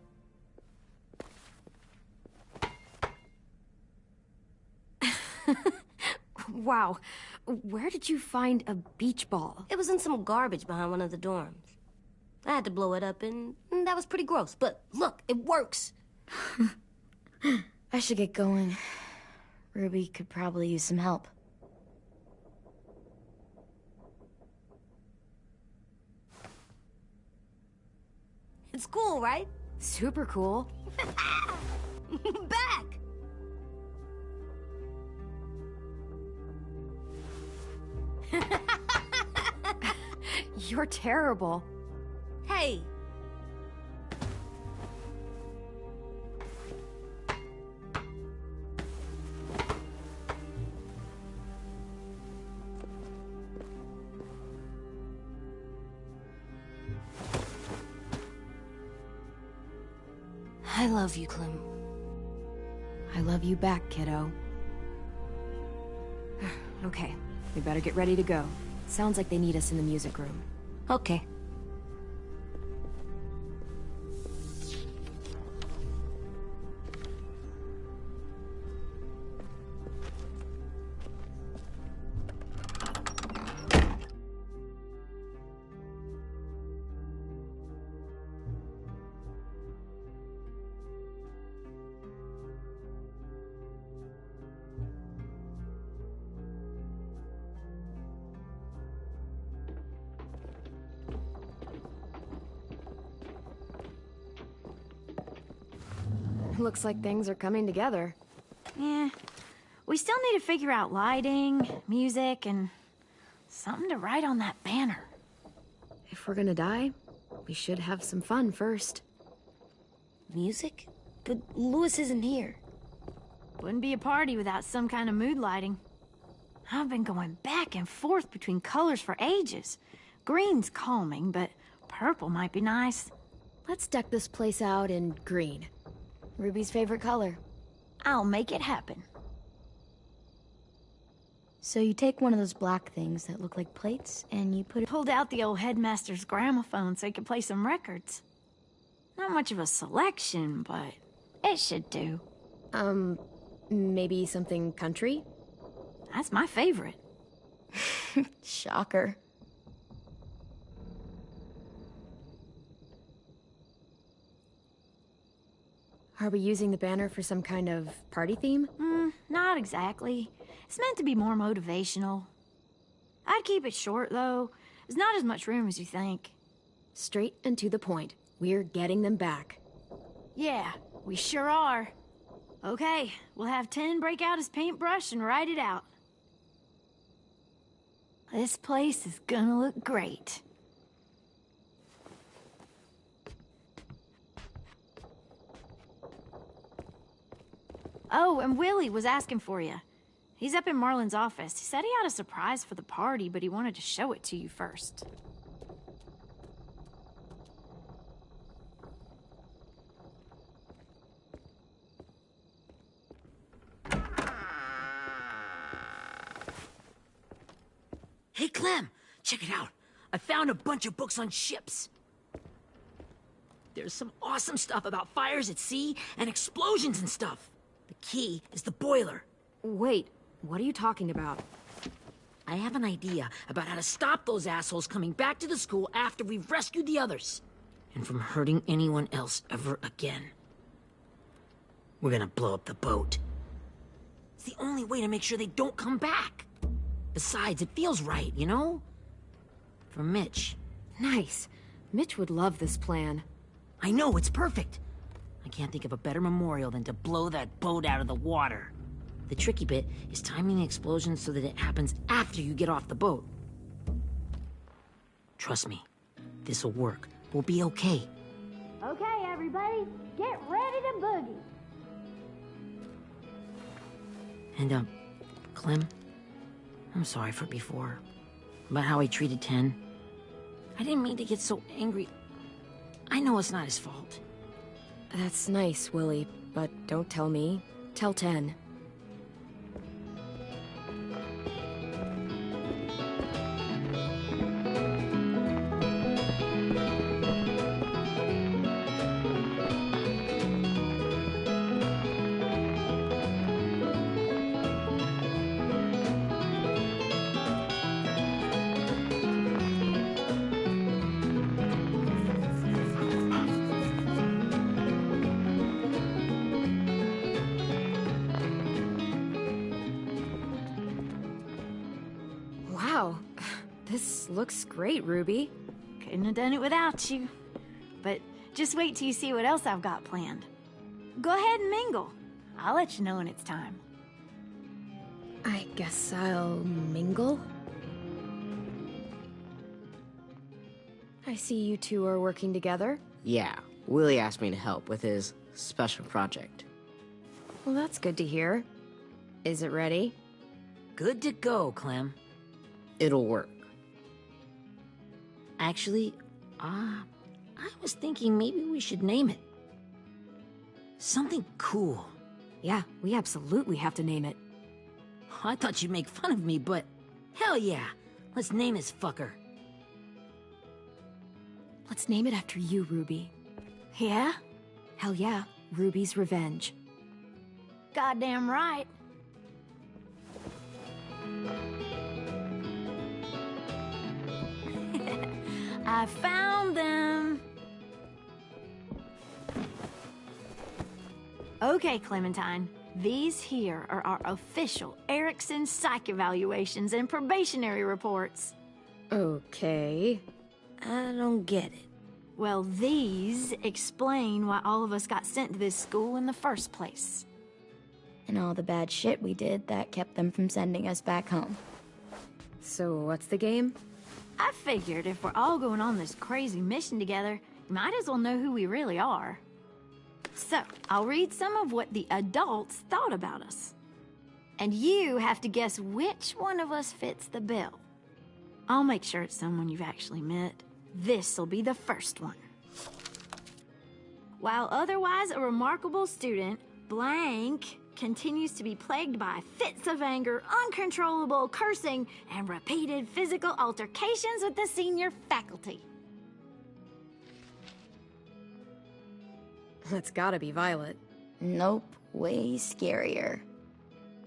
Wow, where did you find a beach ball? It was in some garbage behind one of the dorms. I had to blow it up, and that was pretty gross. But look, it works. I should get going. Ruby could probably use some help. It's cool, right? Super cool. Back! You're terrible. Hey! I love you, Clem. I love you back, kiddo. Okay, we better get ready to go. Sounds like they need us in the music room. Okay. Looks like things are coming together. Yeah. We still need to figure out lighting, music, and something to write on that banner. If we're gonna die, we should have some fun first. Music? But Louis isn't here. Wouldn't be a party without some kind of mood lighting. I've been going back and forth between colors for ages. Green's calming, but purple might be nice. Let's deck this place out in green. Ruby's favorite color. I'll make it happen. So you take one of those black things that look like plates, and you put it... Pulled out the old headmaster's gramophone so he could play some records. Not much of a selection, but it should do. Maybe something country? That's my favorite. Shocker. Are we using the banner for some kind of party theme? Not exactly. It's meant to be more motivational. I'd keep it short, though. There's not as much room as you think. Straight and to the point. We're getting them back. Yeah, we sure are. Okay, we'll have 10 break out his paintbrush and write it out. This place is gonna look great. Oh, and Willie was asking for you. He's up in Marlin's office. He said he had a surprise for the party, but he wanted to show it to you first. Hey, Clem, check it out. I found a bunch of books on ships. There's some awesome stuff about fires at sea and explosions and stuff. The key is the boiler. Wait, what are you talking about? I have an idea about how to stop those assholes coming back to the school after we've rescued the others. And from hurting anyone else ever again. We're gonna blow up the boat. It's the only way to make sure they don't come back. Besides, it feels right, you know? For Mitch. Nice. Mitch would love this plan. I know, it's perfect. I can't think of a better memorial than to blow that boat out of the water. The tricky bit is timing the explosion so that it happens after you get off the boat. Trust me, this'll work. We'll be okay. Okay, everybody, get ready to boogie. And, Clem, I'm sorry for before. About how I treated Ten. I didn't mean to get so angry. I know it's not his fault. That's nice, Willie, but don't tell me. Tell Ten. Wow, this looks great, Ruby. Couldn't have done it without you. But just wait till you see what else I've got planned. Go ahead and mingle. I'll let you know when it's time. I guess I'll mingle? I see you two are working together. Yeah, Willie asked me to help with his special project. Well, that's good to hear. Is it ready? Good to go, Clem. It'll work. Actually, I was thinking maybe we should name it. Something cool. Yeah, we absolutely have to name it. I thought you'd make fun of me, but hell yeah. Let's name this fucker. Let's name it after you, Ruby. Yeah? Hell yeah, Ruby's Revenge. Goddamn right. I found them. Okay, Clementine. These here are our official Erickson psych evaluations and probationary reports. Okay. I don't get it. Well, these explain why all of us got sent to this school in the first place. And all the bad shit we did that kept them from sending us back home. So what's the game? I figured if we're all going on this crazy mission together, you might as well know who we really are. So, I'll read some of what the adults thought about us. And you have to guess which one of us fits the bill. I'll make sure it's someone you've actually met. This'll be the first one. While otherwise a remarkable student, blank continues to be plagued by fits of anger, uncontrollable cursing, and repeated physical altercations with the senior faculty. That's gotta be Violet. Nope, way scarier.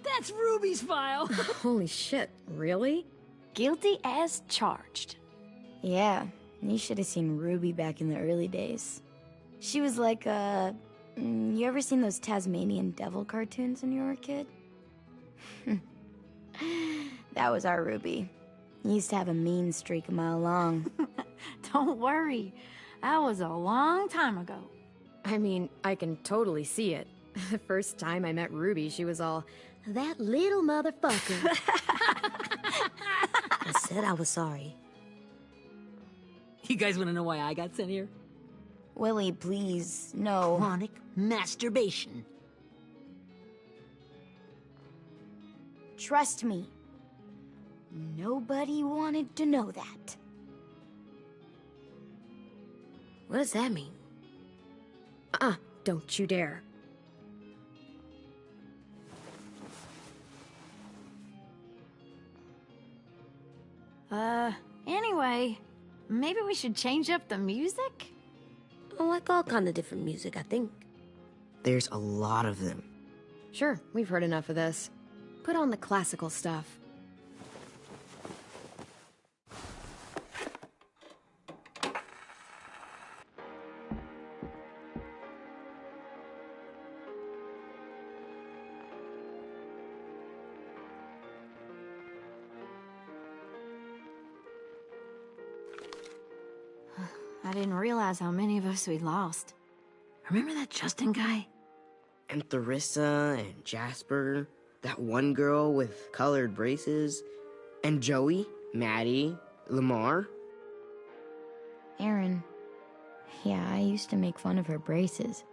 That's Ruby's file. Holy shit, really? Guilty as charged. Yeah, you should have seen Ruby back in the early days. She was like you ever seen those Tasmanian devil cartoons when you were a kid? That was our Ruby. He used to have a mean streak a mile long. Don't worry, that was a long time ago. I mean, I can totally see it. The first time I met Ruby, she was all, "That little motherfucker." I said I was sorry. You guys want to know why I got sent here? Willie, please, no. Chronic masturbation. Trust me. Nobody wanted to know that. What does that mean? Don't you dare. Anyway, maybe we should change up the music? I like all kind of different music, I think. There's a lot of them. Sure, we've heard enough of this. Put on the classical stuff. I didn't realize how many of us we'd lost. Remember that Justin guy? And Theresa and Jasper, that one girl with colored braces, and Joey, Maddie, Lamar. Aaron. Yeah, I used to make fun of her braces.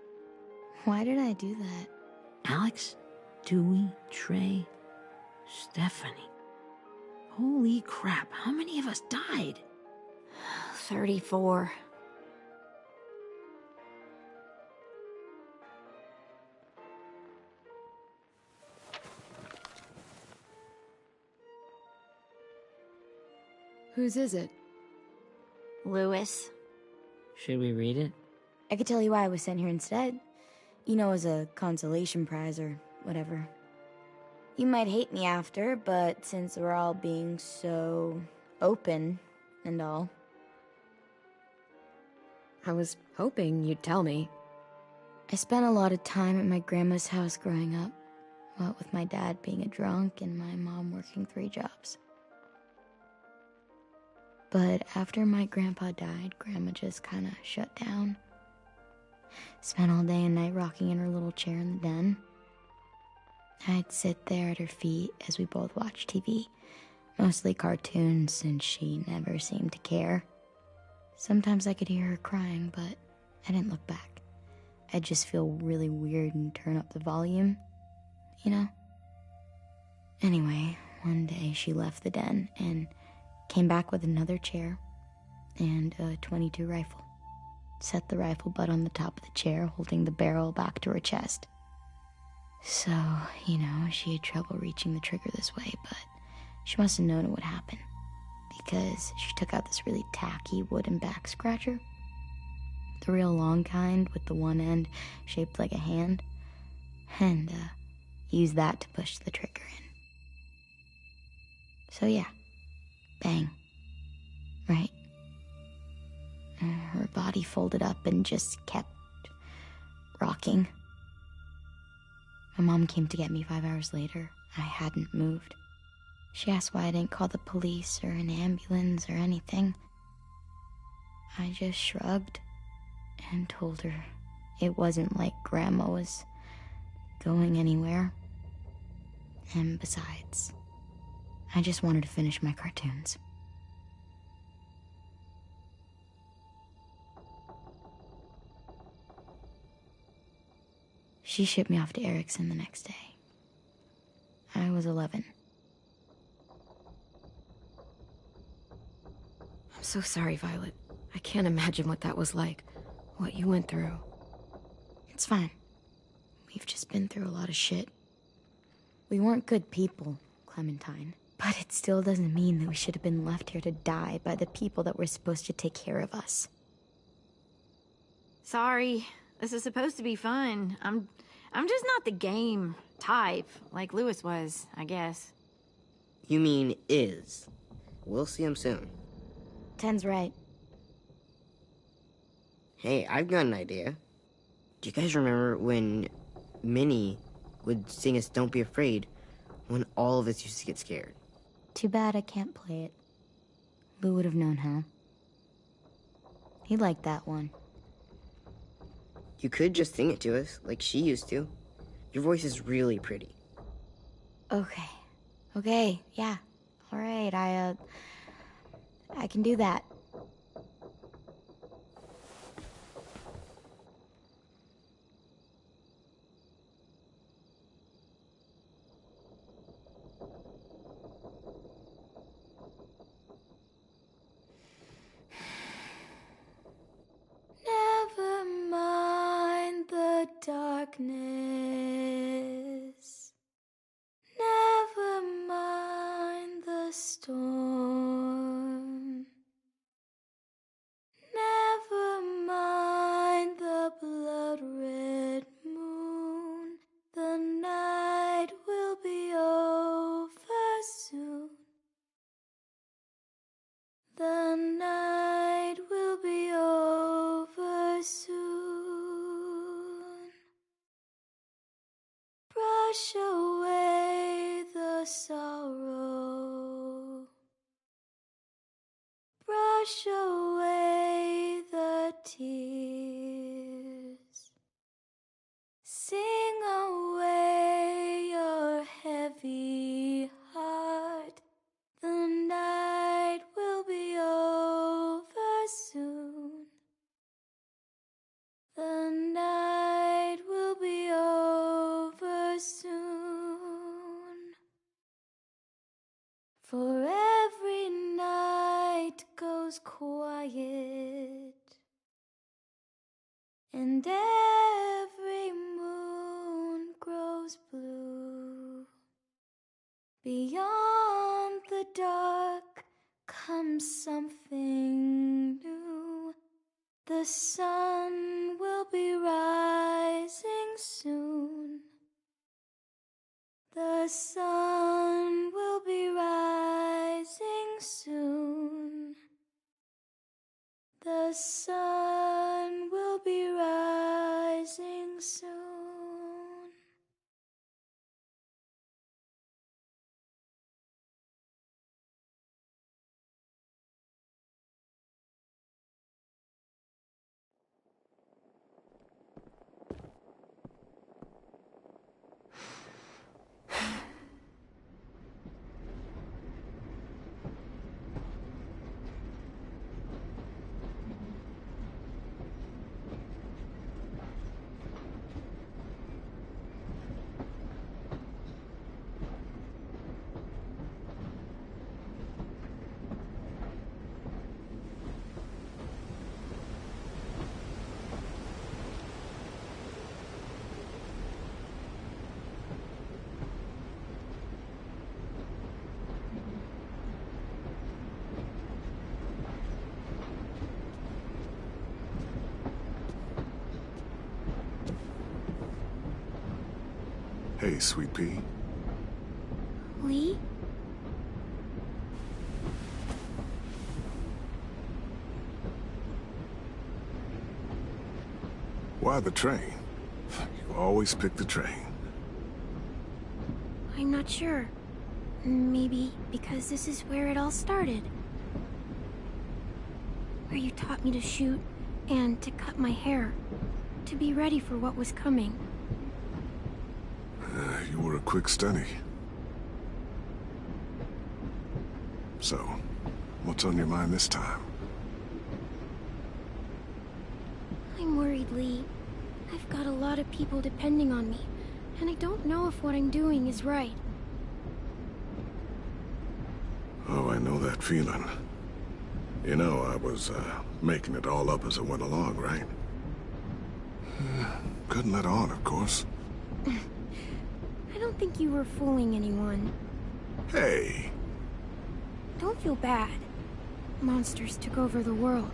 Why did I do that? Alex, Dewey, Trey, Stephanie. Holy crap, how many of us died? 34. Whose is it? Louis. Should we read it? I could tell you why I was sent here instead. You know, as a consolation prize or whatever. You might hate me after, but since we're all being so open and all. I was hoping you'd tell me. I spent a lot of time at my grandma's house growing up. What with my dad being a drunk and my mom working 3 jobs. But after my grandpa died, Grandma just kinda shut down. Spent all day and night rocking in her little chair in the den. I'd sit there at her feet as we both watched TV. Mostly cartoons, since she never seemed to care. Sometimes I could hear her crying, but I didn't look back. I'd just feel really weird and turn up the volume, you know? Anyway, one day she left the den and came back with another chair and a .22 rifle. Set the rifle butt on the top of the chair, holding the barrel back to her chest. So, you know, she had trouble reaching the trigger this way, but she must have known it would happen, because she took out this really tacky wooden back scratcher. The real long kind with the one end shaped like a hand, and used that to push the trigger in. So yeah, bang, right? Her body folded up and just kept rocking. My mom came to get me 5 hours later. I hadn't moved. She asked why I didn't call the police or an ambulance or anything. I just shrugged and told her it wasn't like Grandma was going anywhere. And besides, I just wanted to finish my cartoons. She shipped me off to Erickson the next day. I was 11. I'm so sorry, Violet. I can't imagine what that was like. What you went through. It's fine. We've just been through a lot of shit. We weren't good people, Clementine. But it still doesn't mean that we should have been left here to die by the people that were supposed to take care of us. Sorry. This is supposed to be fun. I'm just not the game type, like Louis was, I guess. You mean is. We'll see him soon. Ten's right. Hey, I've got an idea. Do you guys remember when Minnie would sing us Don't Be Afraid when all of us used to get scared? Too bad I can't play it. Lou would have known how. He liked that one. You could just sing it to us, like she used to. Your voice is really pretty. Okay, yeah. Alright, I can do that. Never mind the darkness. Never mind the storm. Never mind the blood-red moon. The night will be over soon. The night will be over soon. Brush away the sorrow. Brush away the tears. Sing away your heavy heart. The night will be over soon. The night will be over soon. For every night goes quiet, and every moon grows blue. Beyond the dark comes something new. The sun will be rising soon. The sun will be rising soon. The sun will be rising soon. Hey, Sweet Pea. Lee? Why the train? You always pick the train. I'm not sure. Maybe because this is where it all started. Where you taught me to shoot and to cut my hair. To be ready for what was coming. You were a quick study. So, what's on your mind this time? I'm worried, Lee. I've got a lot of people depending on me, and I don't know if what I'm doing is right. Oh, I know that feeling. You know, I was, making it all up as I went along, right? Couldn't let on, of course. I don't think you were fooling anyone. Hey! Don't feel bad. Monsters took over the world,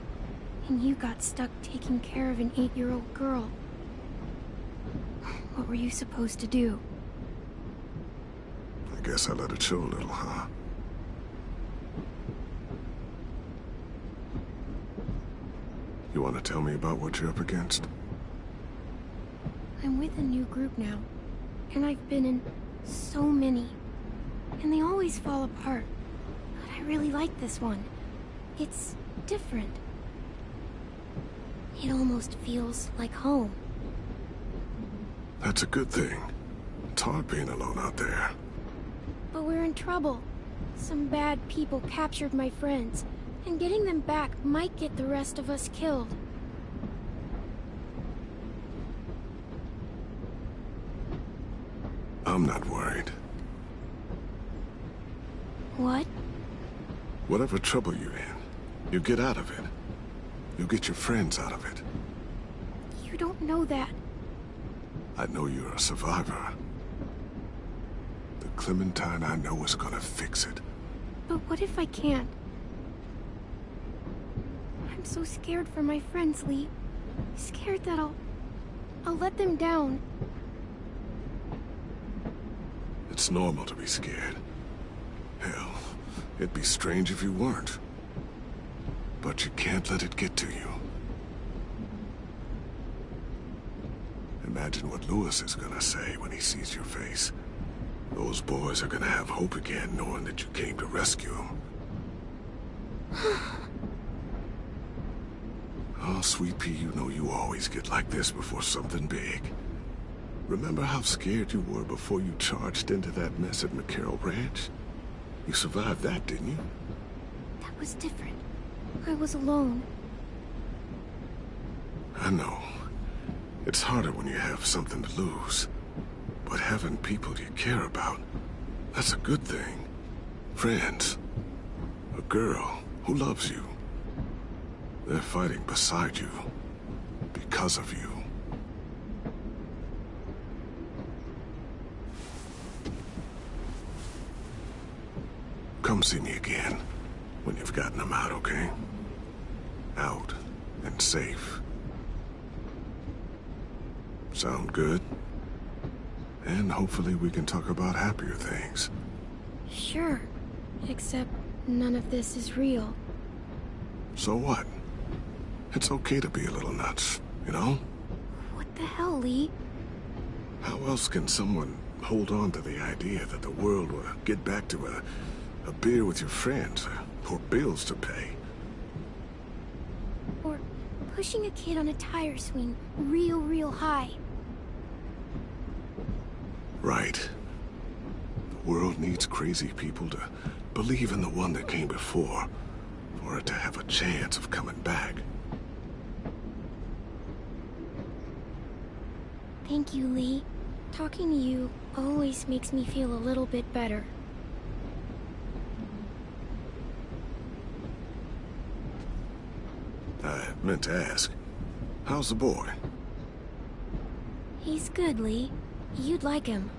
and you got stuck taking care of an 8-year-old girl. What were you supposed to do? I guess I let it show a little, huh? You want to tell me about what you're up against? I'm with a new group now, and I've been in so many, and they always fall apart. But I really like this one. It's different. It almost feels like home. That's a good thing. It's hard being alone out there. But we're in trouble. Some bad people captured my friends, and getting them back might get the rest of us killed. I'm not worried. What? Whatever trouble you're in, you get out of it. You get your friends out of it. You don't know that. I know you're a survivor. The Clementine I know is gonna fix it. But what if I can't? I'm so scared for my friends, Lee. Scared that I'll let them down. It's normal to be scared. Hell, it'd be strange if you weren't. But you can't let it get to you. Imagine what Louis is gonna say when he sees your face. Those boys are gonna have hope again, knowing that you came to rescue them. Oh, Sweet Pea, you know you always get like this before something big. Remember how scared you were before you charged into that mess at McCarroll Ranch? You survived that, didn't you? That was different. I was alone. I know. It's harder when you have something to lose. But having people you care about, that's a good thing. Friends. A girl who loves you. They're fighting beside you. Because of you. Come see me again when you've got okay? Out and safe. Sound good? And hopefully we can talk about happier things. Sure. Except none of this is real. So what? It's okay to be a little nuts, you know? What the hell, Lee? How else can someone hold on to the idea that the world will get back to a beer with your friends, or bills to pay? Or pushing a kid on a tire swing real high. Right. The world needs crazy people to believe in the one that came before, for it to have a chance of coming back. Thank you, Lee. Talking to you always makes me feel a little bit better. I meant to ask, how's the boy? He's good, Lee. You'd like him.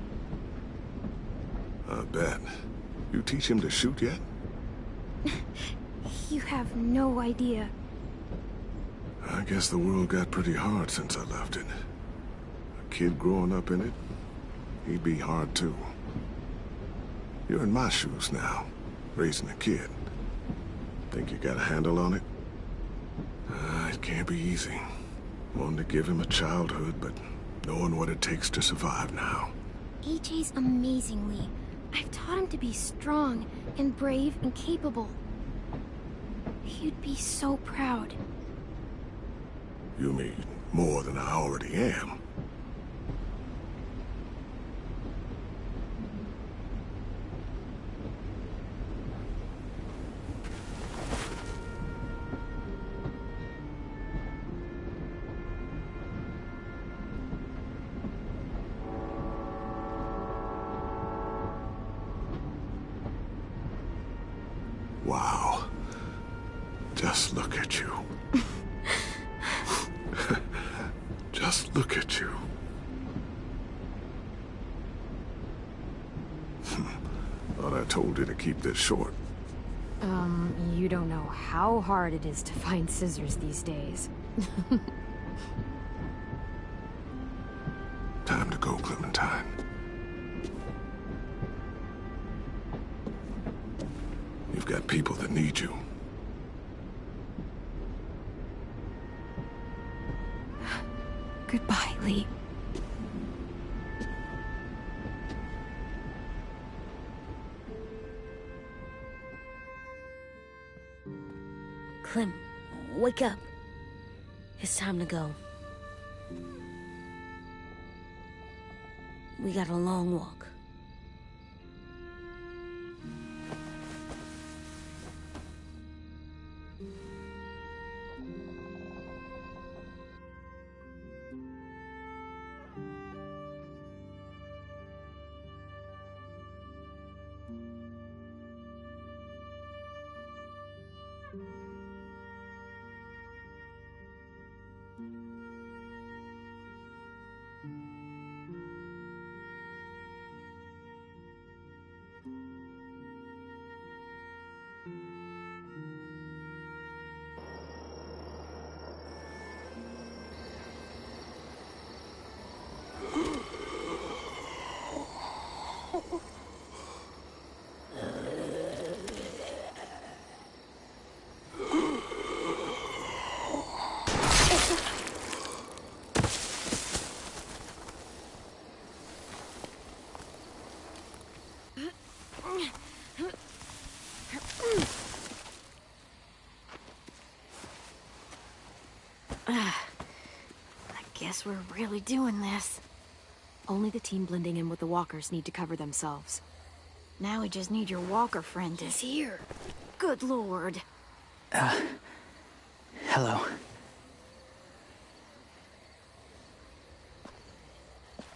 I bet. You teach him to shoot yet? You have no idea. I guess the world got pretty hard since I left it. A kid growing up in it, he'd be hard too. You're in my shoes now, raising a kid. Think you got a handle on it? It can't be easy. Wanting to give him a childhood, but knowing what it takes to survive now. AJ's amazing, Lee. I've taught him to be strong and brave and capable. He'd be so proud. You mean more than I already am? Wow. Just look at you. Just look at you. Thought I told you to keep this short. You don't know how hard it is to find scissors these days. Time to go, Clementine. You've got people that need you. Goodbye, Lee. Clem, wake up. It's time to go. We got a long walk. I guess we're really doing this. Only the team blending in with the walkers need to cover themselves. Now we just need your walker friend to... He's here. Good lord. Hello.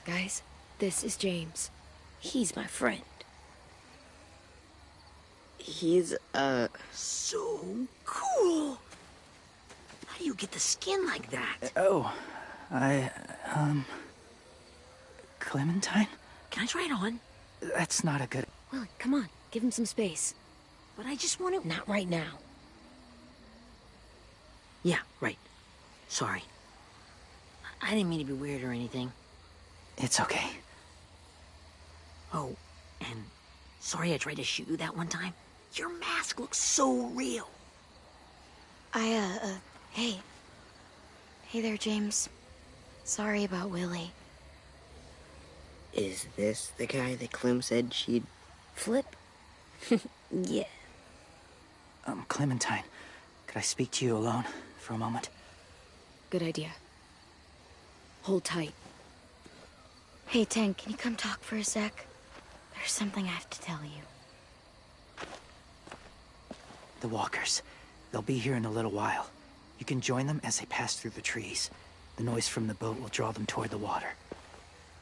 Guys, this is James. He's my friend. He's, So cool. How do you get the skin like that? Clementine? Can I try it on? That's not a good... Well, come on, give him some space. But I just want to... Not right now. Yeah, right. Sorry. I didn't mean to be weird or anything. It's okay. Oh, and sorry I tried to shoot you that one time. Your mask looks so real. Hey. Hey there, James. Sorry about Willie. Is this the guy that Clem said she'd flip? Yeah. Clementine, could I speak to you alone for a moment? Good idea. Hold tight. Hey, Tank, can you come talk for a sec? There's something I have to tell you. The walkers. They'll be here in a little while. You can join them as they pass through the trees. The noise from the boat will draw them toward the water.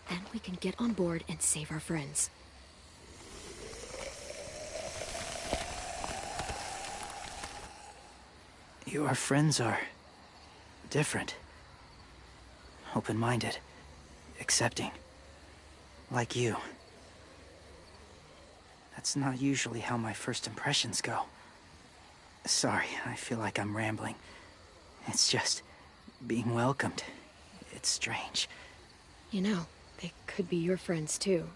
Then we can get on board and save our friends. Your friends are different. Open-minded. Accepting. Like you. That's not usually how my first impressions go. Sorry, I feel like I'm rambling. It's just being welcomed. It's strange. You know, they could be your friends too.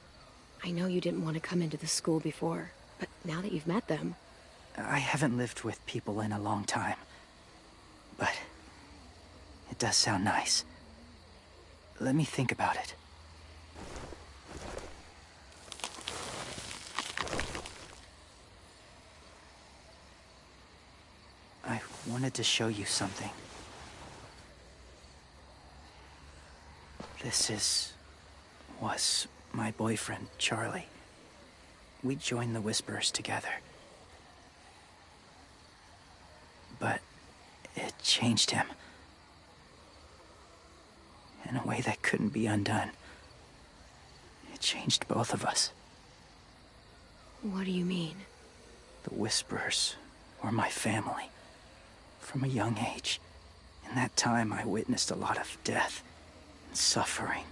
I know you didn't want to come into the school before, but now that you've met them... I haven't lived with people in a long time. But it does sound nice. Let me think about it. I wanted to show you something. This was my boyfriend, Charlie. We joined the Whisperers together. But it changed him. In a way that couldn't be undone. It changed both of us. What do you mean? The Whisperers were my family. From a young age. In that time, I witnessed a lot of death and suffering.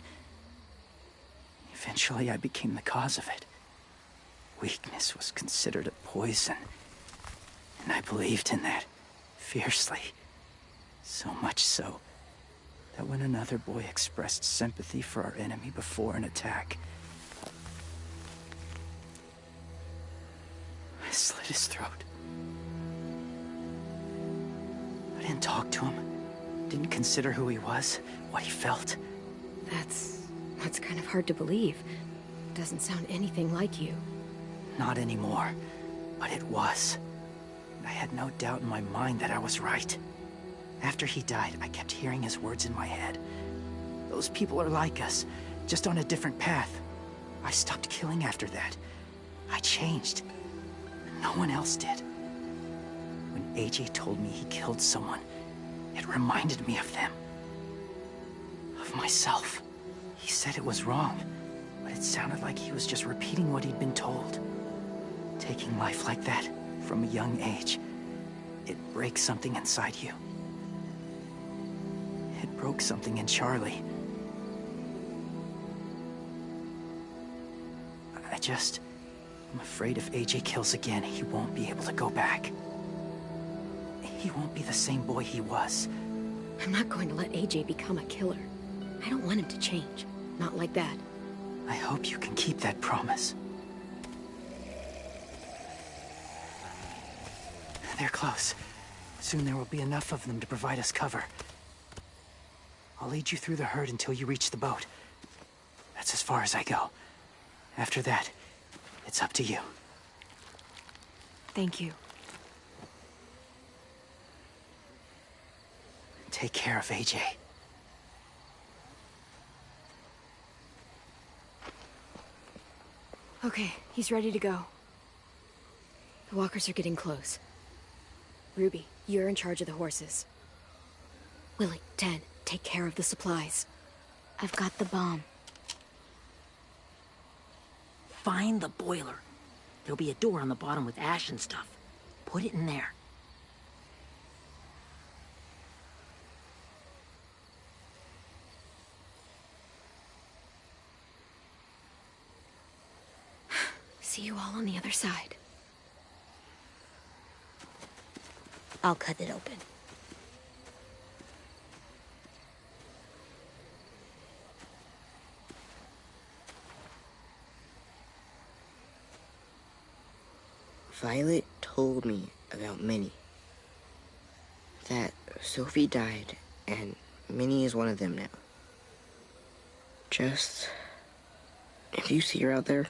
Eventually, I became the cause of it. Weakness was considered a poison. And I believed in that, fiercely. So much so, that when another boy expressed sympathy for our enemy before an attack, I slit his throat. I didn't talk to him. Didn't consider who he was, what he felt. That's kind of hard to believe. Doesn't sound anything like you. Not anymore, but it was. I had no doubt in my mind that I was right. After he died, I kept hearing his words in my head. Those people are like us, just on a different path. I stopped killing after that. I changed. No one else did. When AJ told me he killed someone, it reminded me of them. Of myself. He said it was wrong, but it sounded like he was just repeating what he'd been told. Taking life like that, from a young age, it breaks something inside you. It broke something in Charlie. I'm afraid if AJ kills again, he won't be able to go back. He won't be the same boy he was. I'm not going to let AJ become a killer. I don't want him to change. Not like that. I hope you can keep that promise. They're close. Soon there will be enough of them to provide us cover. I'll lead you through the herd until you reach the boat. That's as far as I go. After that, it's up to you. Thank you. Take care of AJ. Okay, he's ready to go. The walkers are getting close. Ruby, you're in charge of the horses. Willie, Ten, take care of the supplies. I've got the bomb. Find the boiler. There'll be a door on the bottom with ash and stuff. Put it in there. See you all on the other side. I'll cut it open. Violet told me about Minnie. That Sophie died, and Minnie is one of them now. Just, if you see her out there,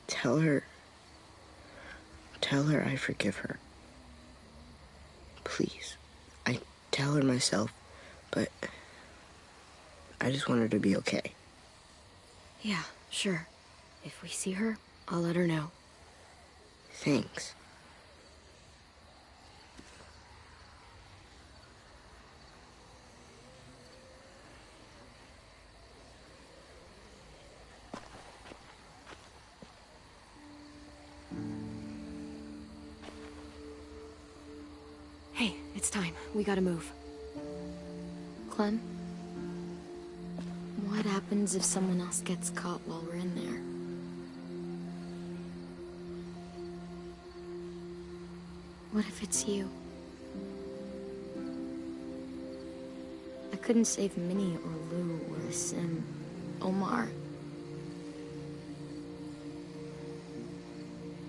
tell her I forgive her. Please. I tell her myself, but I just want her to be okay. Yeah, sure. If we see her, I'll let her know. Thanks. Hey, it's time. We gotta move. Clem? What happens if someone else gets caught while we're in there? What if it's you? I couldn't save Minnie or Lou or Sim, Omar.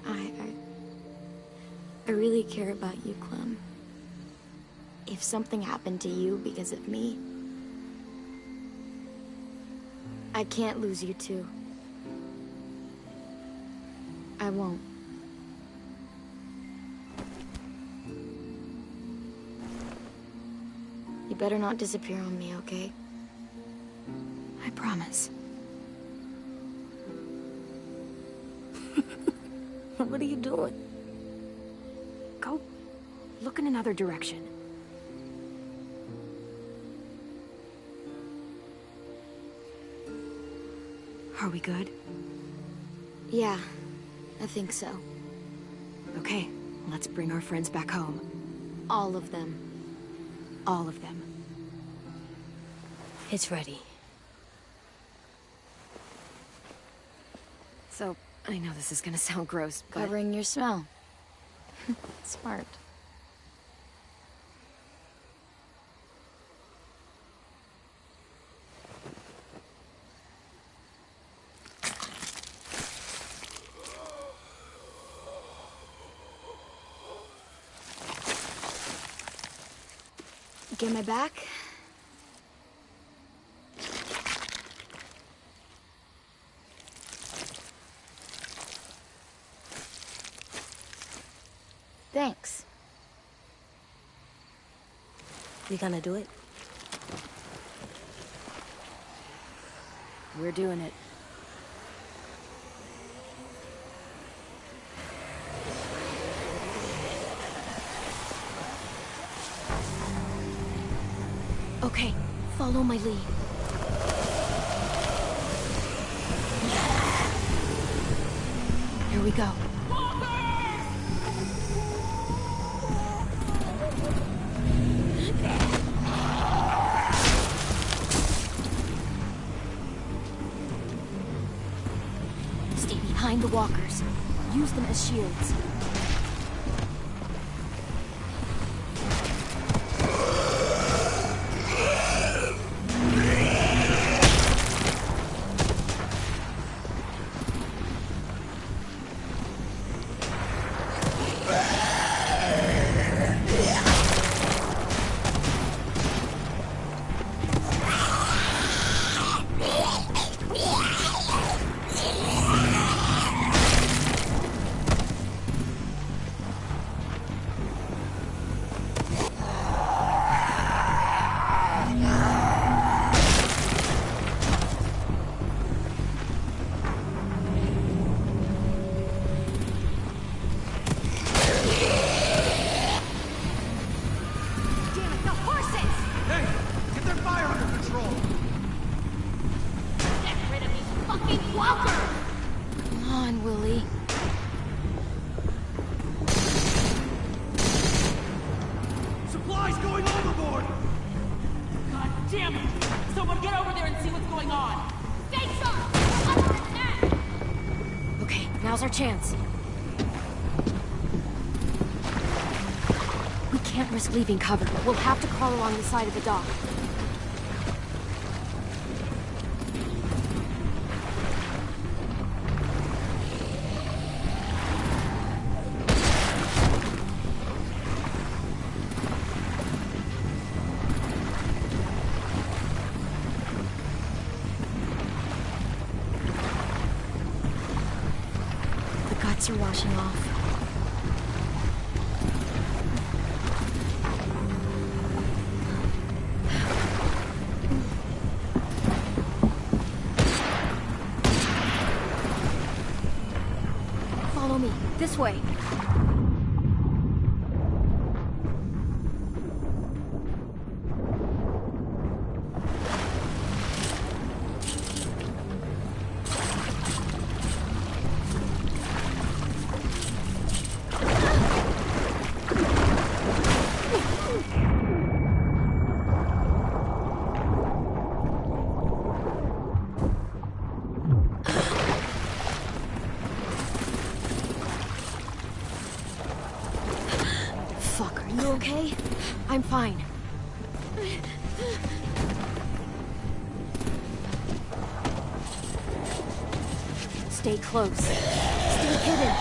I really care about you, Clem. If something happened to you because of me, I can't lose you too. I won't. You better not disappear on me, okay? I promise. What are you doing? Go look in another direction. Are we good? Yeah, I think so. Okay, let's bring our friends back home. All of them. All of them. It's ready. So, I know this is gonna sound gross, but... Covering your smell. Smart. Get my back? Thanks. We gonna do it? We're doing it. Okay, follow my lead. Here we go. Stay behind the walkers. Use them as shields. Now's our chance. We can't risk leaving cover. We'll have to crawl along the side of the dock. lights are washing off. Follow me. This way. Fuck, are you okay? I'm fine. Stay close. Stay hidden.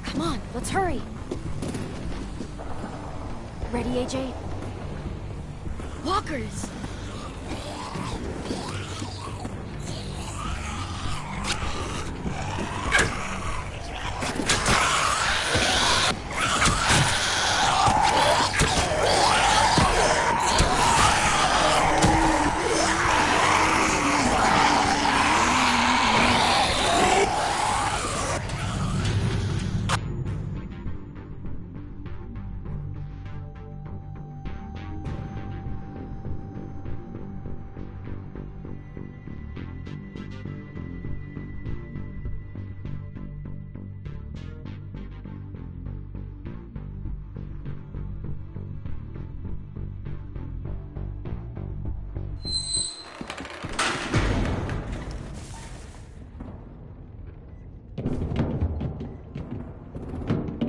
Come on, let's hurry. Ready, AJ? Walkers!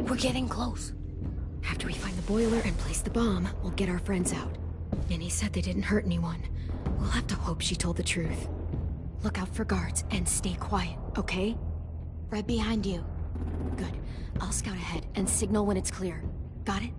We're getting close. After we find the boiler and place the bomb, we'll get our friends out. Minnie said they didn't hurt anyone. We'll have to hope she told the truth. Look out for guards and stay quiet, okay? Right behind you. Good. I'll scout ahead and signal when it's clear. Got it?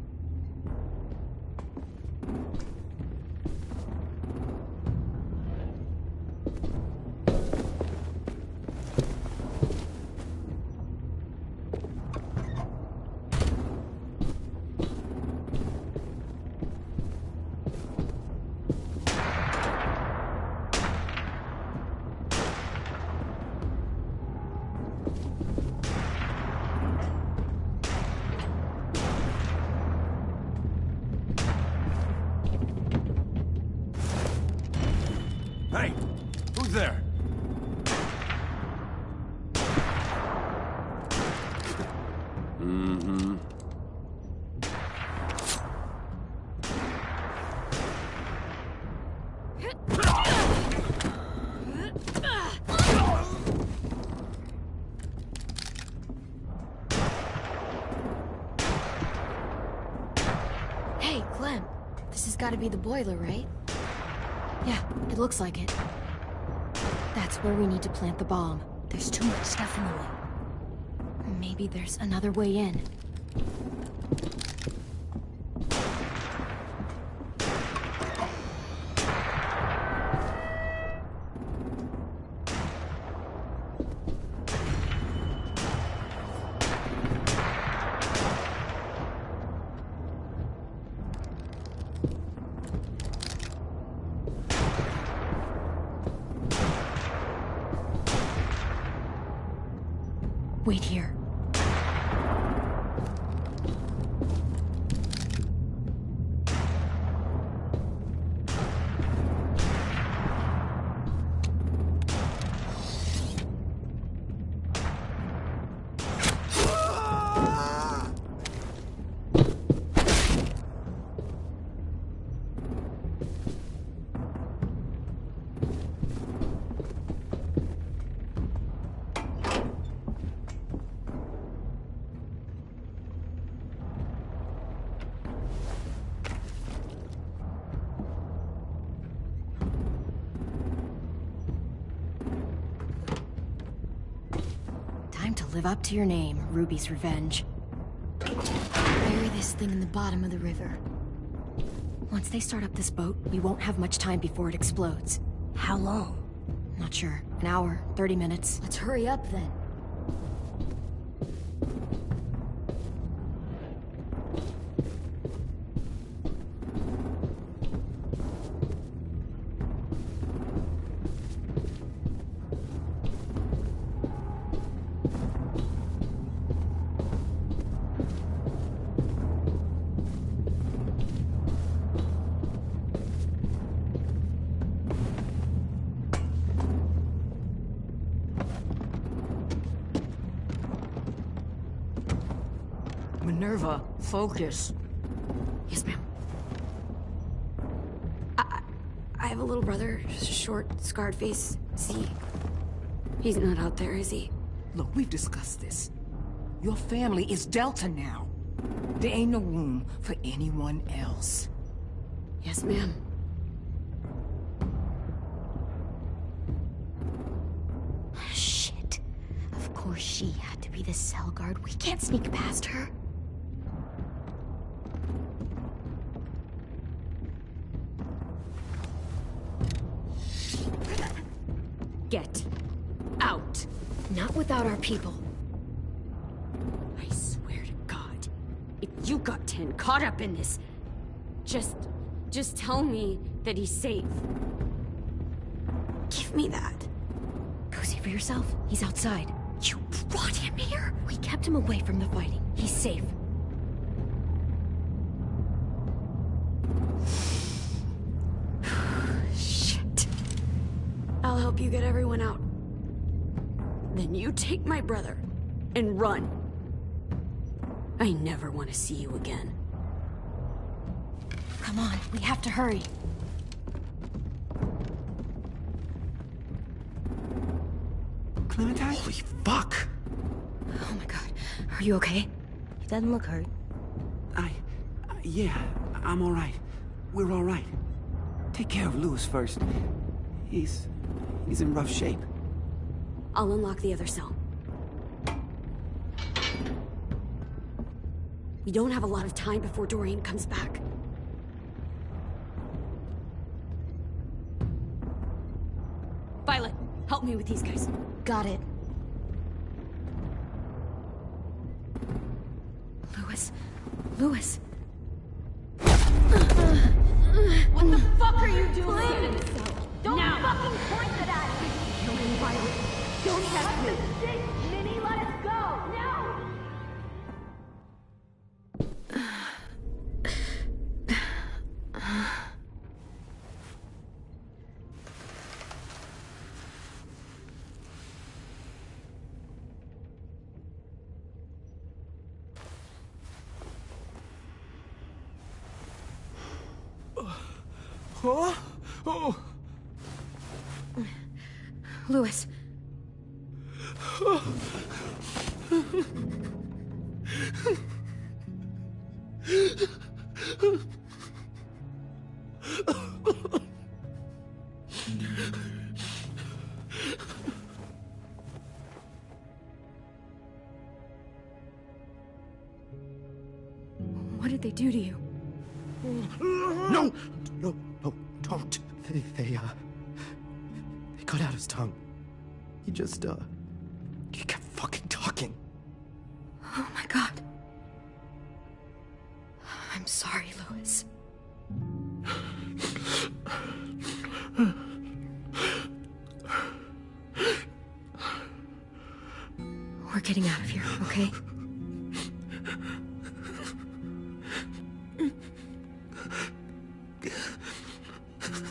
Hey! Who's there? Mm-hmm. Hey, Clem. This has got to be the boiler, right? Yeah, it looks like it. That's where we need to plant the bomb. There's too much stuff in the way. Maybe there's another way in. Wait here. live up to your name, Ruby's Revenge. Bury this thing in the bottom of the river. Once they start up this boat, we won't have much time before it explodes. How long? Not sure. An hour, 30 minutes. Let's hurry up then. Minerva, focus. Yes, ma'am. I have a little brother, short, scarred face. See? He's not out there, is he? Look, we've discussed this. Your family is Delta now. There ain't no room for anyone else. Yes, ma'am. Shit. Of course she had to be the cell guard. We can't sneak past her. Get out. Not without our people. I swear to God, if you got 10 caught up in this, just tell me that he's safe. Give me that. Go see for yourself. He's outside. You brought him here? We kept him away from the fighting. He's safe. Shit. I'll help you get everyone out. Then you take my brother and run. I never want to see you again. Come on, we have to hurry. Clementine? Holy fuck! Oh my God. Are you okay? He doesn't look hurt. Yeah, I'm all right. We're all right. Take care of Louis first. He's in rough shape. I'll unlock the other cell. We don't have a lot of time before Dorian comes back. Violet, help me with these guys. Got it. Louis. Louis. What the fuck are you doing? Don't fucking point it at me! Kill me, Violet. Don't test me. Minnie, let us go! No! Oh! Oh! Louis. What did they do to you? No! No, don't. They cut out his tongue. He just, he kept fucking talking. Oh my God. I'm sorry, Louis. We're getting out of here, okay?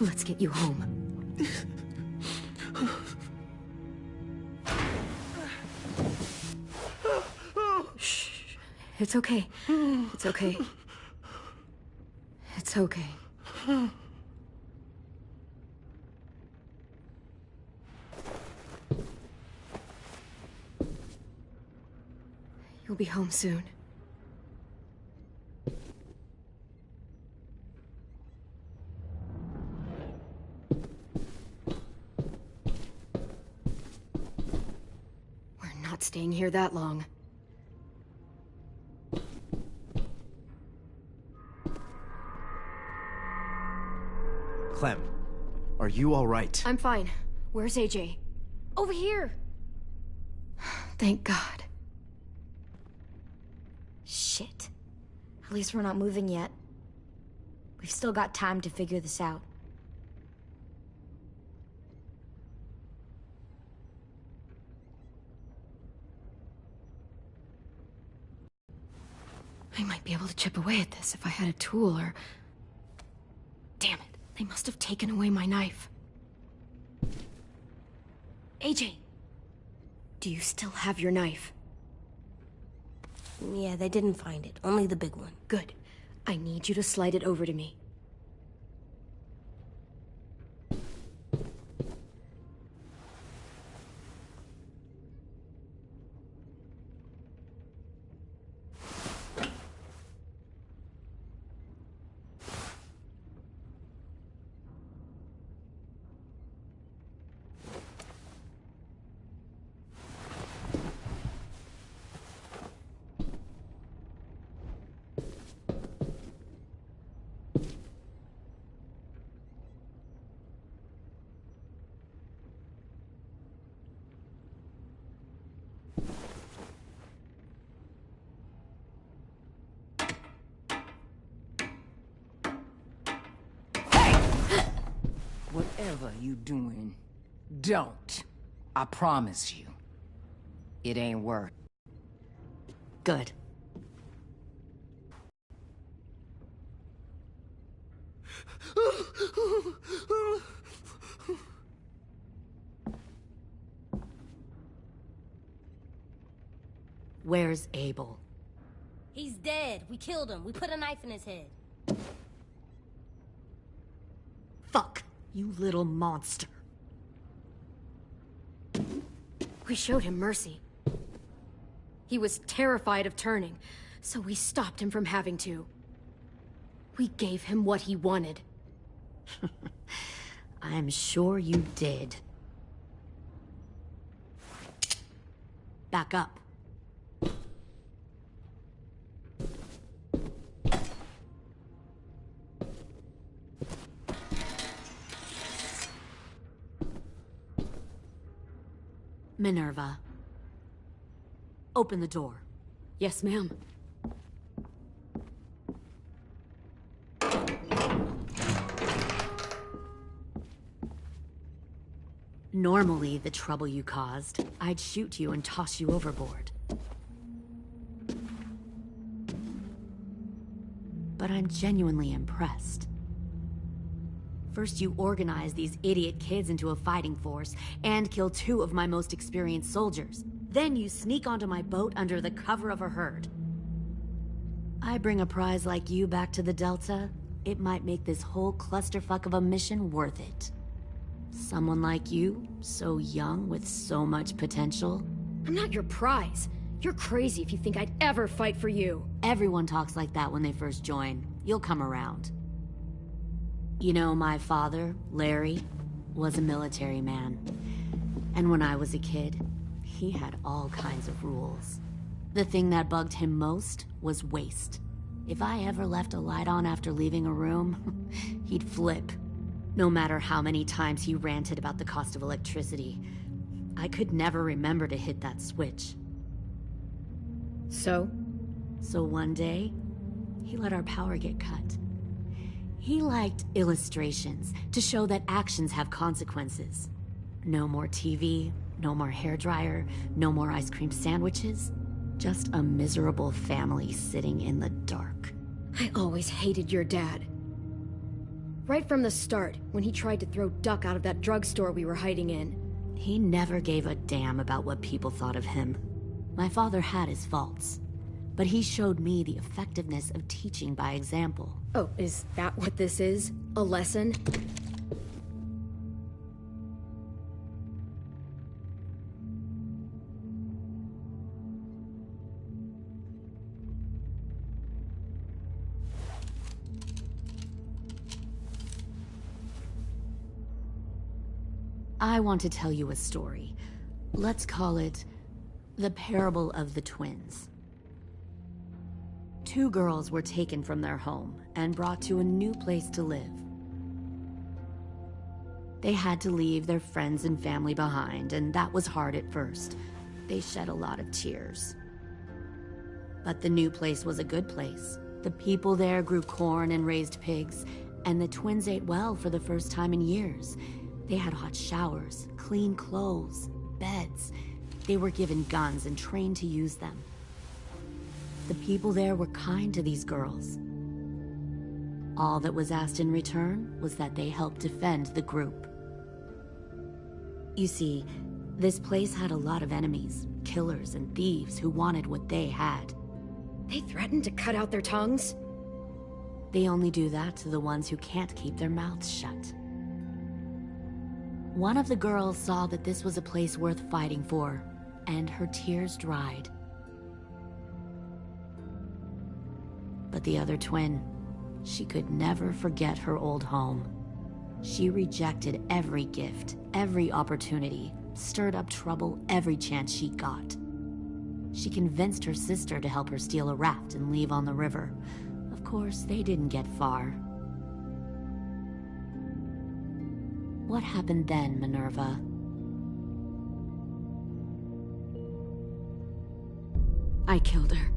Let's get you home. Shh. It's okay. It's okay. It's okay. You'll be home soon. We're not staying here here that long. Clem, are you all right? I'm fine. Where's AJ? Over here! Thank God. Shit. At least we're not moving yet. We've still got time to figure this out. I might be able to chip away at this if I had a tool or... Damn it, they must have taken away my knife. AJ! Do you still have your knife? Yeah, they didn't find it. Only the big one. Good. I need you to slide it over to me. Whatever you doing, don't. I promise you. It ain't worth. Good. Where's Abel? He's dead. We killed him. We put a knife in his head. Fuck, you little monster. We showed him mercy. He was terrified of turning, so we stopped him from having to. We gave him what he wanted. I'm sure you did. Back up. Minerva. Open the door. Yes, ma'am. Normally, the trouble you caused, I'd shoot you and toss you overboard. But I'm genuinely impressed. First, you organize these idiot kids into a fighting force and kill 2 of my most experienced soldiers. Then you sneak onto my boat under the cover of a herd. I bring a prize like you back to the Delta, it might make this whole clusterfuck of a mission worth it. Someone like you, so young with so much potential. I'm not your prize. You're crazy if you think I'd ever fight for you. Everyone talks like that when they first join. You'll come around. You know, my father, Larry, was a military man. And when I was a kid, he had all kinds of rules. The thing that bugged him most was waste. If I ever left a light on after leaving a room, he'd flip. No matter how many times he ranted about the cost of electricity, I could never remember to hit that switch. So one day, he let our power get cut. He liked illustrations to show that actions have consequences. No more TV, no more hairdryer, no more ice cream sandwiches. Just a miserable family sitting in the dark. I always hated your dad. Right from the start, when he tried to throw Duck out of that drugstore we were hiding in. He never gave a damn about what people thought of him. My father had his faults, but he showed me the effectiveness of teaching by example. Oh, is that what this is? A lesson? I want to tell you a story. Let's call it The Parable of the Twins. 2 girls were taken from their home and brought to a new place to live. They had to leave their friends and family behind, and that was hard at first. They shed a lot of tears. But the new place was a good place. The people there grew corn and raised pigs, and the twins ate well for the first time in years. They had hot showers, clean clothes, beds. They were given guns and trained to use them. The people there were kind to these girls. All that was asked in return was that they help defend the group. You see, this place had a lot of enemies, killers and thieves who wanted what they had. They threatened to cut out their tongues? They only do that to the ones who can't keep their mouths shut. One of the girls saw that this was a place worth fighting for, and her tears dried. But the other twin, she could never forget her old home. She rejected every gift, every opportunity, stirred up trouble every chance she got. She convinced her sister to help her steal a raft and leave on the river. Of course, they didn't get far. What happened then, Minerva? I killed her.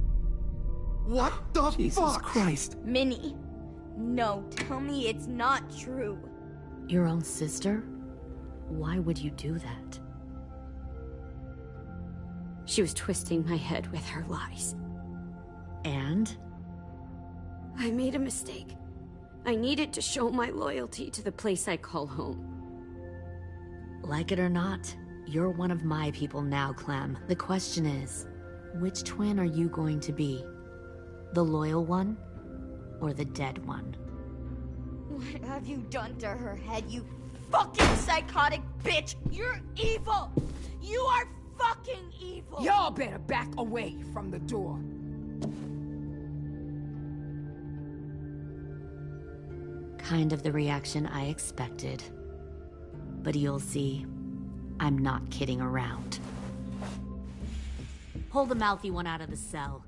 What the Jesus fuck? Christ. Minnie, no, tell me it's not true. Your own sister? Why would you do that? She was twisting my head with her lies. And? I made a mistake. I needed to show my loyalty to the place I call home. Like it or not, you're one of my people now, Clem. The question is, which twin are you going to be? The loyal one, or the dead one? What have you done to her head, you fucking psychotic bitch? You're evil! You are fucking evil! Y'all better back away from the door. Kind of the reaction I expected. But you'll see, I'm not kidding around. Pull the mouthy one out of the cell.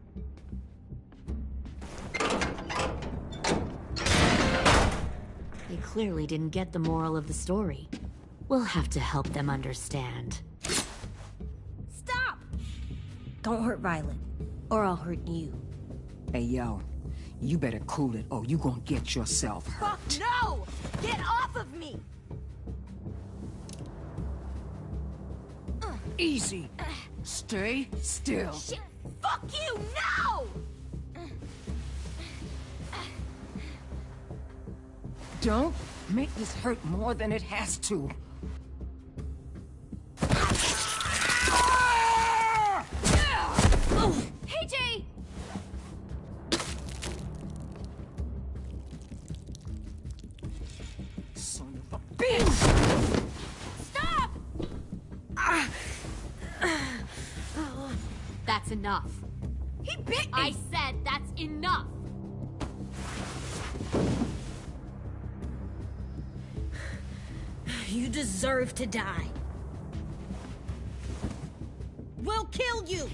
They clearly didn't get the moral of the story. We'll have to help them understand. Stop! Don't hurt Violet, or I'll hurt you. Hey, yo. You better cool it, or you gonna get yourself hurt. Fuck no! Get off of me! Easy. Stay still. Shit! Fuck you! No! Don't make this hurt more than it has to. Hey, Jay! Son of a bitch! Stop! That's enough. He bit me! I said that's enough! You deserve to die. We'll kill you!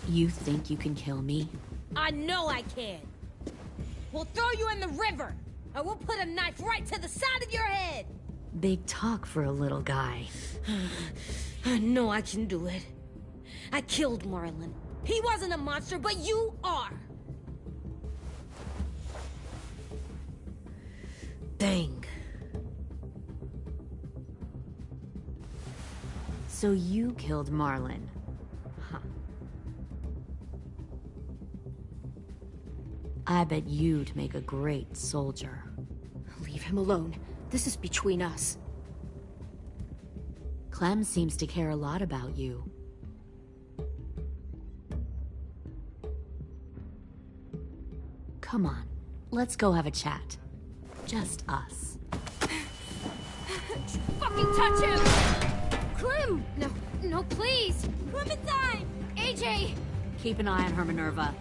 You think you can kill me? I know I can. We'll throw you in the river, and we'll put a knife right to the side of your head. Big talk for a little guy. I know I can do it. I killed Marlon. He wasn't a monster, but you are. Dang. So you killed Marlon. Huh. I bet you'd make a great soldier. Leave him alone. This is between us. Clem seems to care a lot about you. Come on, let's go have a chat. Just us. Fucking touch him! Clem! No, please! Clementine! AJ! Keep an eye on her, Minerva.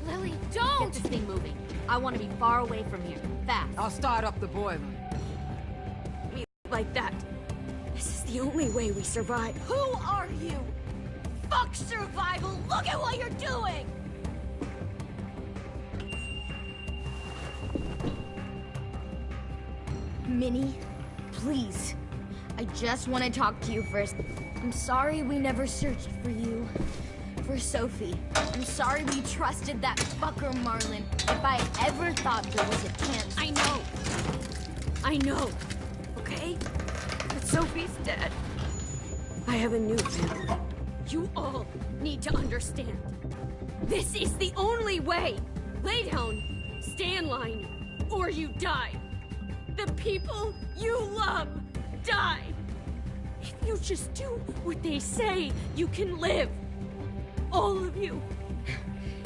Lily, Get don't! this thing moving. I want to be far away from here. Fast. I'll start up the boiler. Like that. This is the the only way we survive. Who are you? Fuck survival! Look at what you're doing! Minnie, please. I just want to talk to you first. I'm sorry we never searched for you. For Sophie. I'm sorry we trusted that fucker Marlon. If I ever thought there was a chance... I know. Okay? But Sophie's dead. I have a new family. You all need to understand. This is the only way. Lay down, stay in line, or you die. The people you love die. If you just do what they say, you can live. All of you.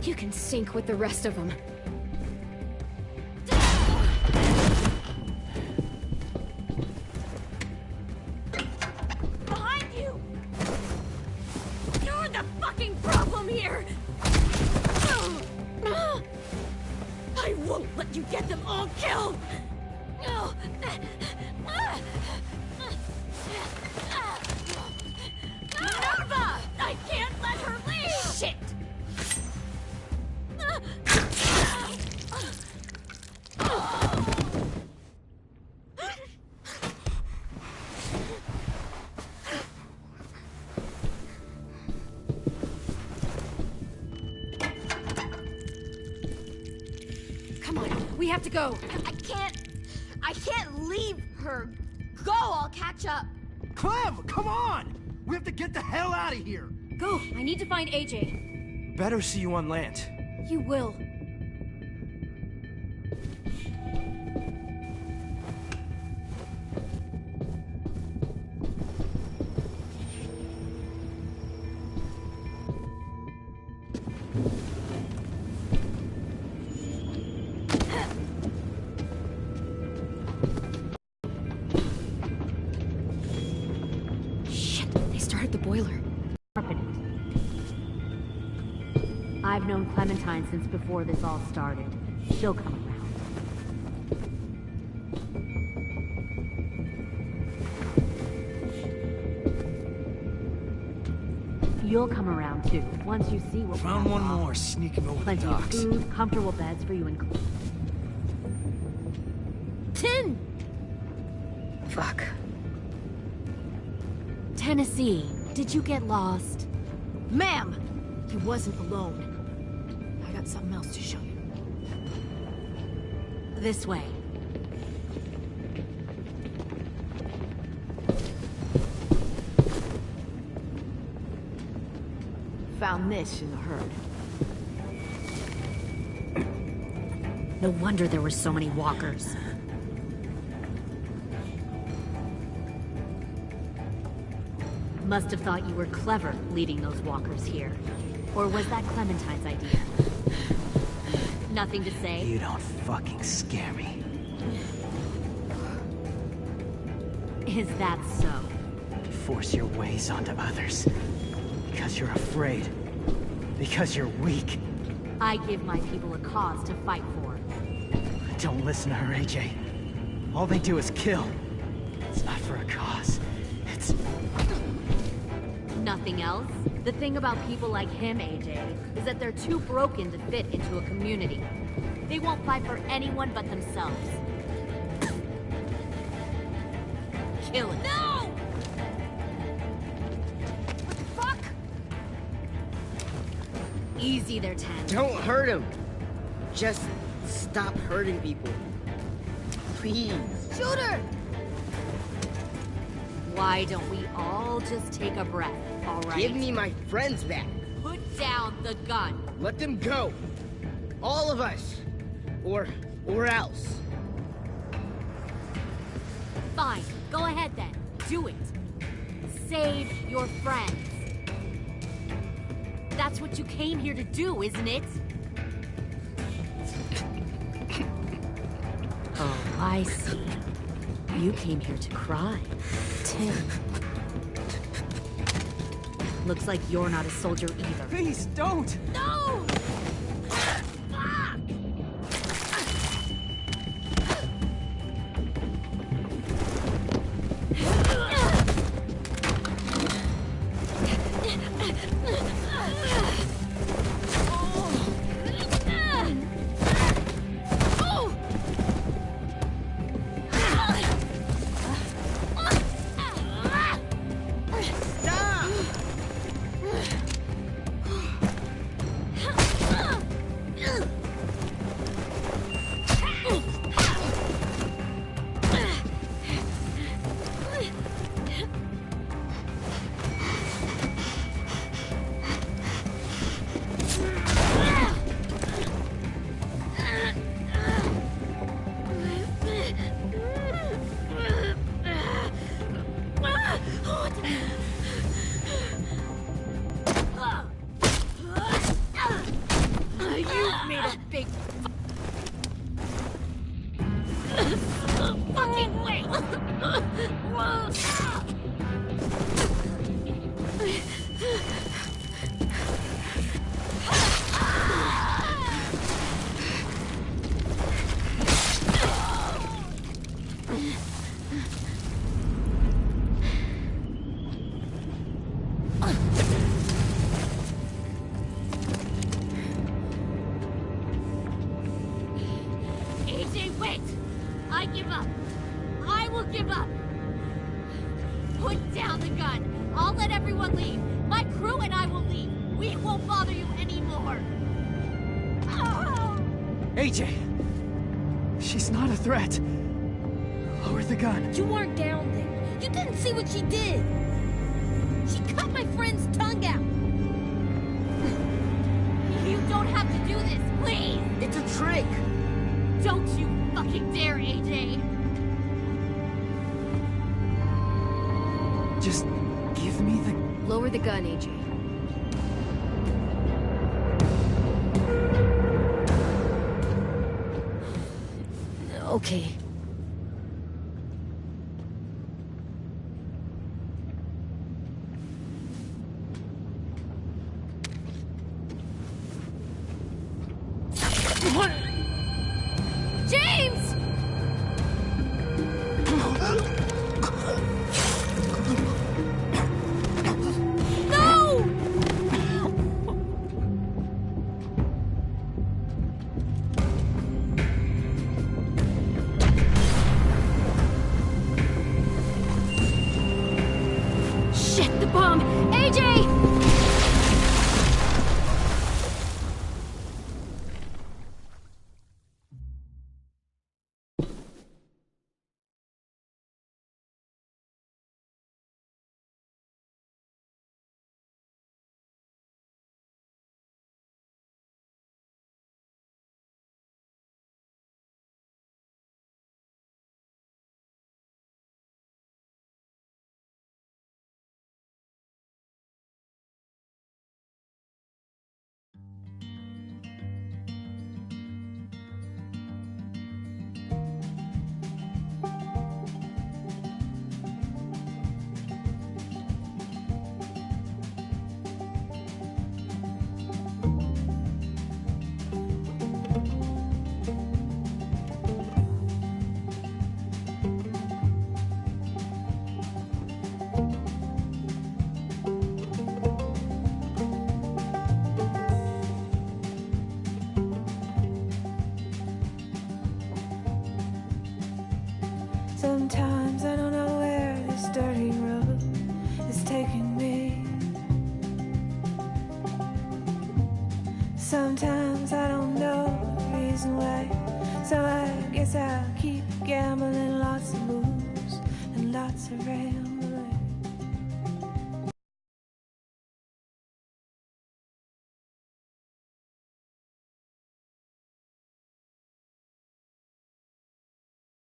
You can sink with the rest of them. Behind you! You're the fucking problem here! I won't let you get them all killed! Minerva! I can't let her leave! Shit! Come on, we have to go. I can't leave her. Go, I'll catch up. Clem, come on! We have to get the hell out of here! Go, I need to find AJ. Better see you on land. You will. I've known Clementine since before this all started. She'll come around. You'll come around too, once you see what Found one more sneaking over plenty the of docks. food, comfortable beds for you and Tin! Fuck. Tennessee, did you get lost? Ma'am! I wasn't alone. I got something else to show you. This way. Found this in the herd. No wonder there were so many walkers. Must have thought you were clever leading those walkers here. Or was that Clementine's idea? Nothing to say? You don't fucking scare me. Is that so? Force your ways onto others. Because you're afraid. Because you're weak. I give my people a cause to fight for. Don't listen to her, AJ. All they do is kill. It's not for a cause. It's... Nothing else? The thing about people like him, AJ, is that they're too broken to fit into a community. They won't fight for anyone but themselves. Kill it. No! What the fuck? Easy there, Ten. Don't hurt him. Just stop hurting people. Please. Shoot her! Why don't we all just take a breath, all right? Give me my friends back. Put down the gun. Let them go. All of us. Or else. Fine. Go ahead then. Do it. Save your friends. That's what you came here to do, isn't it? Oh, I see. You came here to cry. Tim. Looks like you're not a soldier either. Please, don't! No! AJ! She's not a threat. Lower the gun. You weren't down there. You didn't see what she did. She cut my friend's tongue out. You don't have to do this, please! It's a trick! Don't you fucking dare, AJ! Just give me the... Lower the gun, AJ. Okay. James! No! Shit, the bomb! AJ! Sometimes I don't know where this dirty road is taking me. Sometimes I don't know the reason why. So I guess I'll keep gambling, lots of moves and lots of rain.